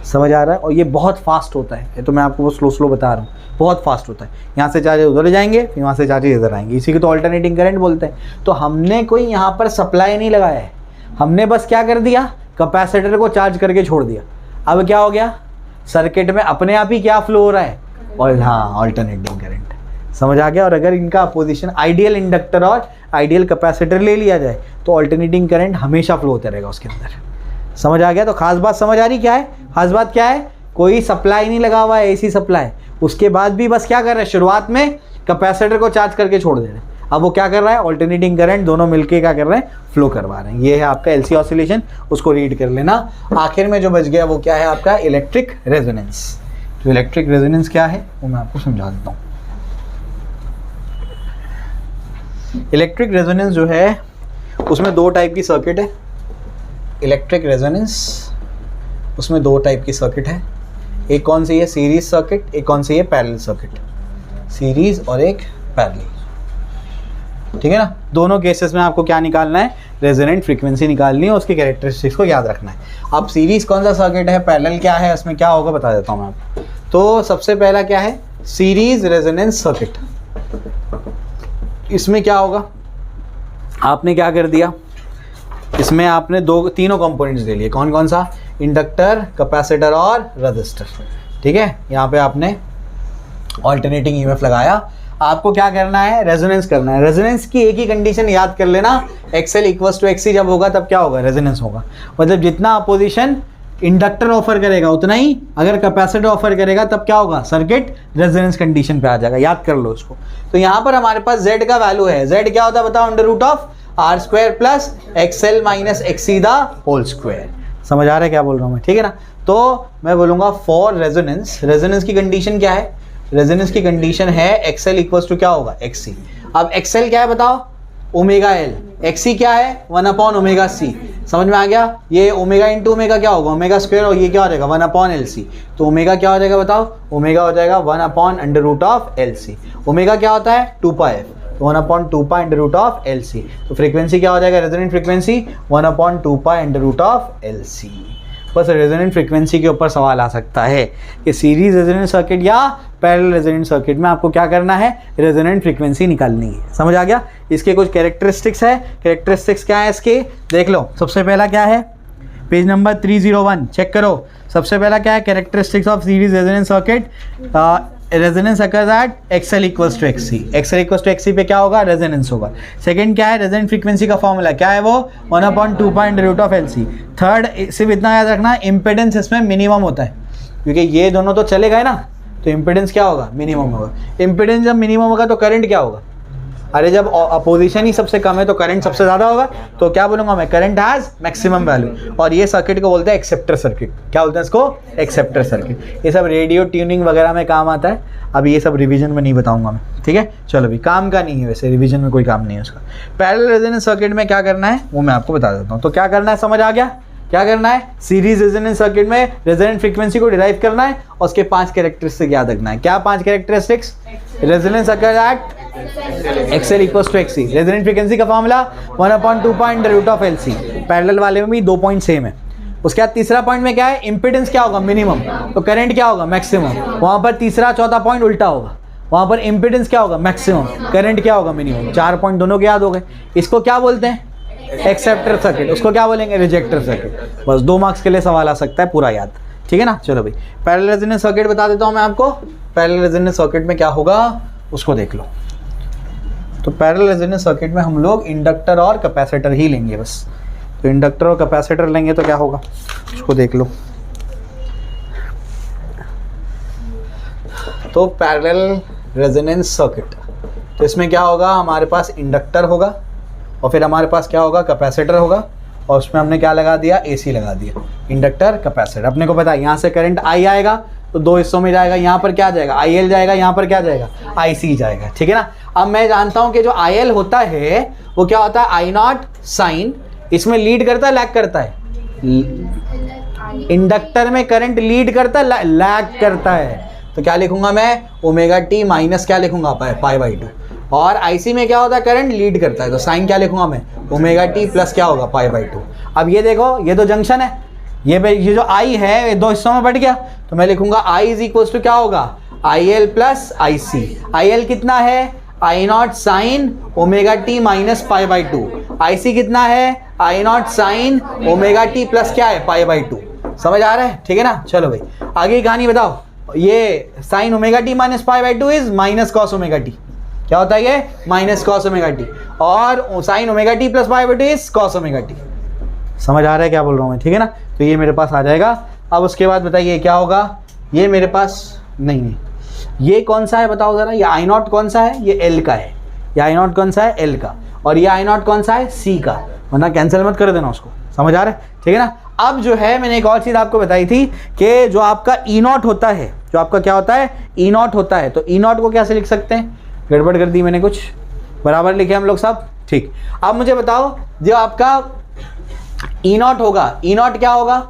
समझ आ रहा है। और ये बहुत फास्ट होता है, ये तो मैं आपको वो स्लो बता रहा हूँ, बहुत फास्ट होता है। यहाँ से चार्जेस उधर जाएंगे, फिर वहाँ से चार्जेस इधर आएंगे, इसी को तो ऑल्टरनेटिंग करंट बोलते हैं। तो हमने कोई यहाँ पर सप्लाई नहीं लगाया है, हमने बस क्या कर दिया, कैपेसिटर को चार्ज करके छोड़ दिया। अब क्या हो गया, सर्किट में अपने आप ही क्या फ्लो हो रहा है, और हाँ, ऑल्टरनेटिंग करंट। समझ आ गया। और अगर इनका अपोजिशन आइडियल इंडक्टर और आइडियल कैपेसिटर ले लिया जाए तो ऑल्टरनेटिंग करंट हमेशा फ्लो होता रहेगा उसके अंदर। समझ आ गया। तो खास बात समझ आ रही, क्या है खास बात, क्या है, कोई सप्लाई नहीं लगा हुआ है, एसी सप्लाई। उसके बाद भी बस क्या कर रहे हैं, शुरुआत में कैपेसिटर को चार्ज करके छोड़ दे रहे हैं। अब वो क्या कर रहा है, ऑल्टरनेटिंग करंट दोनों मिलके क्या कर रहे हैं, फ्लो करवा रहे हैं। ये है आपका एलसी ऑसिलेशन, उसको रीड कर लेना। आखिर में जो बच गया वो क्या है, आपका इलेक्ट्रिक रेजोनेंस। तो इलेक्ट्रिक रेजोनेंस क्या है वो मैं आपको समझा देता हूँ। इलेक्ट्रिक रेजोनेंस जो है उसमें दो टाइप की सर्किट है। इलेक्ट्रिक रेजोनेंस उसमें दो टाइप की सर्किट है। एक कौन सी है, सीरीज सर्किट, एक कौन सी है, पैरेलल सर्किट। सीरीज और एक पैरेलल, ठीक है ना। दोनों केसेस में आपको क्या निकालना है, रेजोनेंट फ्रीक्वेंसी निकालनी है, उसकी कैरेक्टरिस्टिक्स को याद रखना है। अब सीरीज कौन सा सर्किट है, पैरेलल क्या है, उसमें क्या होगा बता देता हूँ मैं आपको। तो सबसे पहला क्या है, सीरीज रेजोनेंस सर्किट। इसमें क्या होगा, आपने क्या कर दिया, इसमें आपने तीनों कंपोनेंट्स ले लिए। कौन कौन सा, इंडक्टर, कैपेसिटर और रजिस्टर। ठीक है, यहाँ पे आपने ऑल्टरनेटिंग ईएमएफ लगाया। आपको क्या करना है, रेजोनेंस करना है। रेजोनेंस की एक ही कंडीशन याद कर लेना, XL = XC जब होगा तब क्या होगा, रेजोनेंस होगा। मतलब जितना अपोजिशन इंडक्टर ऑफर करेगा उतना ही अगर कैपेसिटर ऑफर करेगा तब क्या होगा, सर्किट रेजोनेंस कंडीशन पे आ जाएगा। याद कर लो इसको। तो यहाँ पर हमारे पास Z का वैल्यू है। Z क्या होता है बताओ, √R² + XL - XC ² समझ आ रहा है क्या बोल रहा हूँ मैं, ठीक है ना। तो मैं बोलूँगा फॉर रेजोनेंस, रेजोनेंस की कंडीशन क्या है, रेजोनेंस की कंडीशन है XL = क्या होगा, XC। अब XL क्या है बताओ, ω/L। XC क्या है, 1/ωc। समझ में आ गया। ये ω × ω क्या होगा, ω², और ये क्या हो जाएगा 1/LC। तो ω क्या हो जाएगा बताओ, ω हो जाएगा 1/√LC। ω क्या होता है, 2πf। तो 1/2 pi under root of LC। तो फ्रीक्वेंसी क्या हो जाएगा, resonant frequency 1/2 pi under root of LC। बस रेजोनेंट फ्रीक्वेंसी के ऊपर सवाल आ सकता है कि सीरीज रेजोनेंट सर्किट या पैरेलल रेजोनेंट सर्किट में आपको क्या करना है, रेजोनेंट फ्रीक्वेंसी निकालनी है। समझ आ गया। इसके कुछ कैरेक्टरिस्टिक्स है। कैरेक्टरिस्टिक्स क्या है इसके, देख लो। सबसे पहला क्या है, पेज नंबर 301 चेक करो। सबसे पहला क्या है, characteristics of series resonant circuit. Resonance occurs at XL equals to XC। XL equals to XC पे क्या होगा, रेजोनेंस होगा। सेकंड क्या है, रेजोनेंट फ्रीक्वेंसी का फॉर्मूला क्या है, वो 1/2 pi under root of LC। Third सिर्फ इतना याद रखना, इंपेडेंस इसमें मिनिमम होता है, क्योंकि ये दोनों तो चले गए ना, तो इंपेडेंस क्या होगा, मिनिमम होगा। इंपेडेंस जब मिनिमम होगा तो करंट क्या होगा, अरे जब अपोजिशन ही सबसे कम है तो करंट सबसे ज़्यादा होगा। तो क्या बोलूँगा मैं, करंट हैज़ मैक्सिमम वैल्यू। और ये सर्किट को बोलते हैं एक्सेप्टर सर्किट। क्या बोलते हैं इसको, एक्सेप्टर सर्किट। ये सब रेडियो ट्यूनिंग वगैरह में काम आता है। अभी ये सब रिवीजन में नहीं बताऊंगा मैं, ठीक है। चलो अभी काम का नहीं है, वैसे रिवीजन में कोई काम नहीं है उसका। पैरेलल रेजोनेंस सर्किट में क्या करना है वो मैं आपको बता देता हूँ। तो क्या करना है, समझ आ गया क्या करना है। सीरीज रेजोनेंस सर्किट में रेजोनेंट फ्रीक्वेंसी को डिराइव करना है और उसके 5 कैरेक्टरिस्टिक्स याद रखना है। क्या 5 characteristics, resonance occurs at XL equals to XC। Resonant frequency का formula 1/2 pi under root of LC। Parallel वाले में भी 2 पॉइंट सेम है। उसके बाद तीसरा पॉइंट में क्या है, इंपेडेंस क्या होगा, मिनिमम, तो करंट क्या होगा, मैक्सिमम। वहां पर तीसरा चौथा पॉइंट उल्टा होगा, वहां पर इंपेडेंस क्या होगा, मैक्सिमम, करंट क्या होगा, मिनिमम। 4 पॉइंट दोनों के याद हो गए। इसको क्या बोलते हैं, एक्सेप्टर सर्किट। उसको क्या बोलेंगे, रिजेक्टर सर्किट। बस 2 मार्क्स के लिए सवाल आ सकता है, पूरा याद, ठीक है ना। चलो भाई पैरेलल रेजोनेंस सर्किट बता देता हूं मैं आपको। पैरेलल रेजोनेंस सर्किट में क्या होगा उसको देख लो। तो पैरेलल रेजोनेंस सर्किट में हम लोग इंडक्टर और कैपेसिटर ही लेंगे बस। तो इंडक्टर और कैपेसिटर लेंगे तो क्या होगा उसको देख लो। तो पैरेलल रेजोनेंस सर्किट, तो इसमें क्या होगा, हमारे पास इंडक्टर होगा और फिर हमारे पास क्या होगा, कैपेसिटर होगा। और उसमें हमने क्या लगा दिया, AC लगा दिया। इंडक्टर कैपेसिटर, अपने को पता है यहाँ से करंट I आएगा तो 2 हिस्सों में जाएगा। यहाँ पर क्या जाएगा, IL जाएगा, यहाँ पर क्या जाएगा, IC जाएगा, ठीक है ना। अब मैं जानता हूँ कि जो IL होता है वो क्या होता है, I0 साइन। इसमें लीड करता है, लैग करता है। इंडक्टर में करंट लीड करता है, लैग करता है। तो क्या लिखूंगा मैं, ओमेगा टी माइनस क्या लिखूंगा, पाई/2। और IC में क्या होता है, करंट लीड करता है, तो साइन क्या लिखूंगा मैं, ओमेगा टी प्लस क्या होगा, पाई/2। अब ये देखो, ये तो जंक्शन है, ये जो I है ये 2 हिस्सों में बट गया। तो मैं लिखूंगा I इज इक्वल टू क्या होगा, IL प्लस IC। IL कितना है, I0 sine omega T minus pi. IC कितना है, I0 sine omega T plus क्या है, पाई/2। समझ आ रहा है, ठीक है ना। चलो भाई आगे की कहानी बताओ। ये sine omega T minus pi is minus cos omega T. क्या होता है ये, माइनस कॉस ओमेगा टी। और sine omega T plus pi is cos omega T. समझ आ रहा है क्या बोल रहा हूँ मैं, ठीक है ना। तो ये मेरे पास आ जाएगा। अब उसके बाद बताइए क्या होगा, ये मेरे पास नहीं, ये कौन सा है बताओ जरा। ये I0 कौन सा है, ये L का है। ये I0 कौन सा है, L का। और ये I0 कौन सा है, C का। वरना कैंसिल मत कर देना उसको, समझ आ रहा है, ठीक है ना। अब जो है मैंने एक और चीज़ आपको बताई थी कि जो आपका E0 होता है, जो आपका क्या होता है, E0 होता है। तो E0 को कैसे लिख सकते हैं, गड़बड़ कर दी मैंने कुछ, बराबर लिखे हम लोग सब, ठीक। अब मुझे बताओ जो आपका E0 होगा, E0 क्या होगा,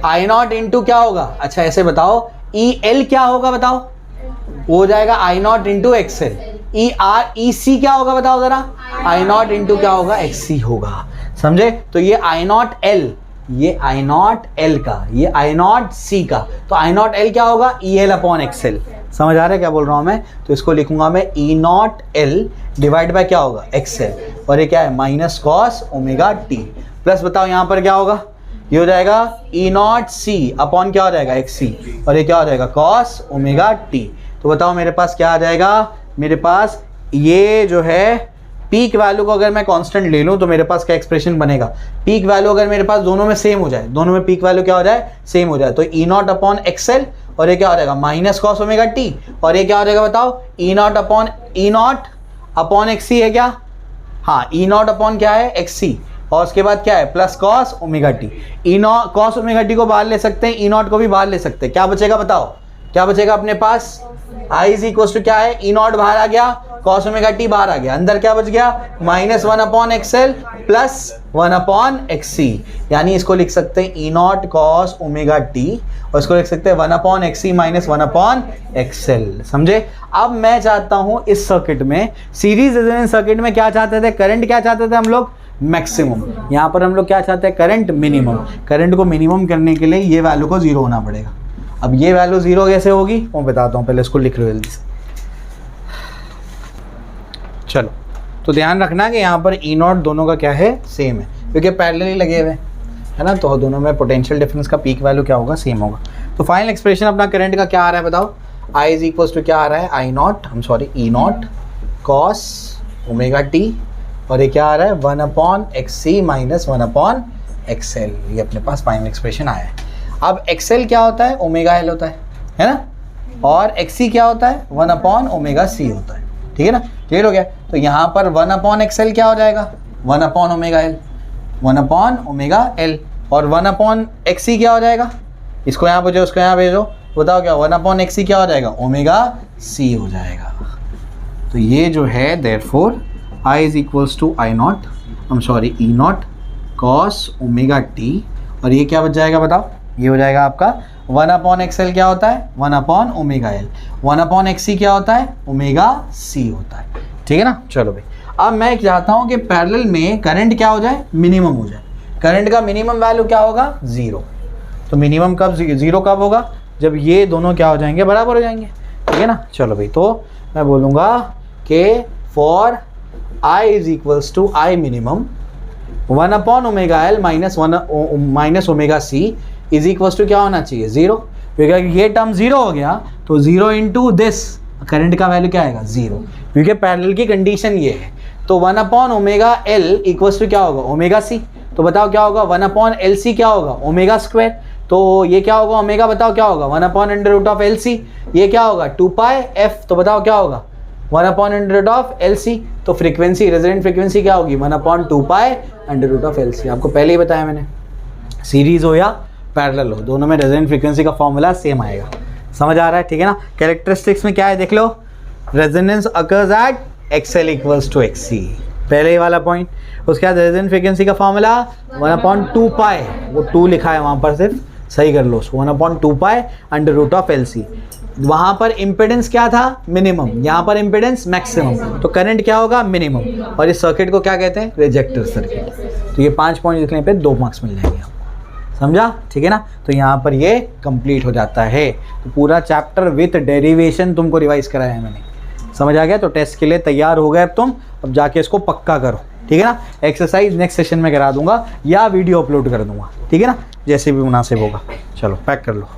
I0 इंटू क्या होगा, अच्छा ऐसे बताओ, EL क्या होगा बताओ, वो हो जाएगा I0 इंटू XL। EC क्या होगा बताओ जरा, I0 इंटू क्या होगा, XC होगा। समझे। तो ये I0 L, ये I0 L का, ये I0 C का। तो I0 L क्या होगा, EL अपॉन XL। समझ आ रहा है क्या बोल रहा हूँ मैं। तो इसको लिखूंगा मैं E0 L डिवाइड बाय क्या होगा, XL। और ये क्या है, minus cos omega T. Plus बताओ यहाँ पर क्या होगा, ये हो जाएगा E0 C अपॉन क्या हो जाएगा, XC। और ये क्या हो जाएगा, कॉस ओमेगा टी। तो बताओ मेरे पास क्या आ जाएगा, मेरे पास ये जो है पीक वैल्यू को अगर मैं कांस्टेंट ले लूँ तो मेरे पास क्या एक्सप्रेशन बनेगा, पीक वैल्यू अगर मेरे पास दोनों में सेम हो जाए, दोनों में पीक वैल्यू क्या हो जाए, सेम हो जाए, तो E0 अपॉन XL और ये क्या हो जाएगा, माइनस कॉस ओमेगा टी। और ये क्या हो जाएगा बताओ, E0 अपॉन XC है क्या, हाँ E0 अपॉन क्या है, XC। और उसके बाद क्या है, plus cos omega T. E0 cos omega t को बाहर ले सकते हैं, E0 को भी बाहर ले सकते हैं। क्या बचेगा बताओ, क्या बचेगा अपने पास, I इज इक्वल टू क्या है, ई नॉट बाहर आ गया, cos ओमेगा टी बाहर आ गया, अंदर क्या बच गया, -1/XL प्लस 1/XC, यानी इसको लिख सकते हैं ई नॉट cos ओमेगा टी और इसको लिख सकते हैं 1/XC माइनस 1/XL। समझे? अब मैं चाहता हूं इस सर्किट में, सीरीज रेजोनेंस सर्किट में क्या चाहते थे, करंट क्या चाहते थे हम लोग, मैक्सिमम। यहां पर हम लोग क्या चाहते हैं, करंट मिनिमम। करंट को मिनिमम करने के लिए ये वैल्यू को 0 होना पड़ेगा। अब ये वैल्यू 0 कैसे होगी वो बताता हूं, पहले इसको लिख लो जल्दी से। चलो, तो ध्यान रखना कि यहाँ पर ई नॉट दोनों का क्या है, सेम है, क्योंकि पैरेलली लगे हुए है ना, तो दोनों में पोटेंशियल डिफरेंस का पीक वैल्यू क्या होगा, सेम होगा। तो फाइनल एक्सप्रेशन अपना करंट का क्या आ रहा है बताओ, I इज इक्वल टू क्या आ रहा है, E not cos omega T और ये क्या आ रहा है 1/XC माइनस 1/XL। ये अपने पास फाइनल एक्सप्रेशन आया है। अब XL क्या होता है, ओमेगा एल होता है ना, और XC क्या होता है, 1/ओमेगा C होता है। ठीक है ना, क्लियर हो गया। तो यहाँ पर 1/XL क्या हो जाएगा, 1/ओमेगा एल और 1/XC क्या हो जाएगा, इसको यहाँ भेजो उसको यहाँ भेजो, बताओ क्या 1/XC क्या हो जाएगा, ओमेगा C हो जाएगा। तो ये जो है therefore I is equals to E not cos omega T और ये क्या बच जाएगा बताओ, ये हो जाएगा आपका 1/XL क्या होता है, 1/ओमेगा एल, 1/XC क्या होता है, ओमेगा C होता है। ठीक है ना। चलो भाई, अब मैं चाहता हूँ कि पैरेलल में करंट क्या हो जाए, मिनिमम हो जाए। करंट का मिनिमम वैल्यू क्या होगा, 0। तो मिनिमम कब 0 कब होगा, जब ये दोनों क्या हो जाएंगे, बराबर हो जाएंगे। ठीक है ना। चलो भाई, तो मैं बोलूँगा कि for I is equals to I minimum omega L minus omega C is equals to क्या होना चाहिए, 0। क्योंकि ये टर्म 0 हो गया तो 0 इंटू दिस करंट का वैल्यू क्या आएगा, 0, क्योंकि पैरेलल की कंडीशन ये है। तो 1/ओमेगा L इक्वल्स टू क्या होगा, ओमेगा C। तो बताओ क्या होगा, 1/LC क्या होगा, ओमेगा स्क्वायर। तो ये क्या होगा, ओमेगा बताओ क्या होगा, 1/√LC। ये क्या होगा, 2πf। तो बताओ क्या होगा, 1/√LC। तो फ्रीक्वेंसी, रेजोनेंट फ्रीक्वेंसी क्या होगी, 1/2π√LC। आपको पहले ही बताया मैंने, सीरीज हो या पैरेलल हो, दोनों में रेजोनेंट फ्रीक्वेंसी का फॉर्मूला सेम आएगा। समझ आ रहा है? ठीक है ना। कैरेक्टरिस्टिक्स में क्या है देख लो, resonance occurs at XL equals to XC, पहले ही वाला पॉइंट। उसके बाद रेजोनेंट फ्रीक्वेंसी का फॉर्मूला 1/2π, वो 2 लिखा है वहाँ पर, सिर्फ सही कर लो उसको, 1/2π√LC। वहाँ पर इम्पिडेंस क्या था, मिनिमम, यहाँ पर इम्पिडेंस मैक्सिमम। तो करंट क्या होगा, मिनिमम। और इस सर्किट को क्या कहते हैं, रिजेक्टर सर्किट। तो ये 5 पॉइंट लिखने पे 2 मार्क्स मिल जाएंगे आपको। समझा? ठीक है ना। तो यहाँ पर ये कंप्लीट हो जाता है। तो पूरा चैप्टर विथ डेरिवेशन तुमको रिवाइज कराया है मैंने। समझ आ गया? तो टेस्ट के लिए तैयार हो गए अब तुम, अब जाके इसको पक्का करो। ठीक है ना। एक्सरसाइज नेक्स्ट सेशन में करा दूंगा या वीडियो अपलोड कर दूंगा। ठीक है ना, जैसे भी मुनासिब होगा। चलो पैक कर लो।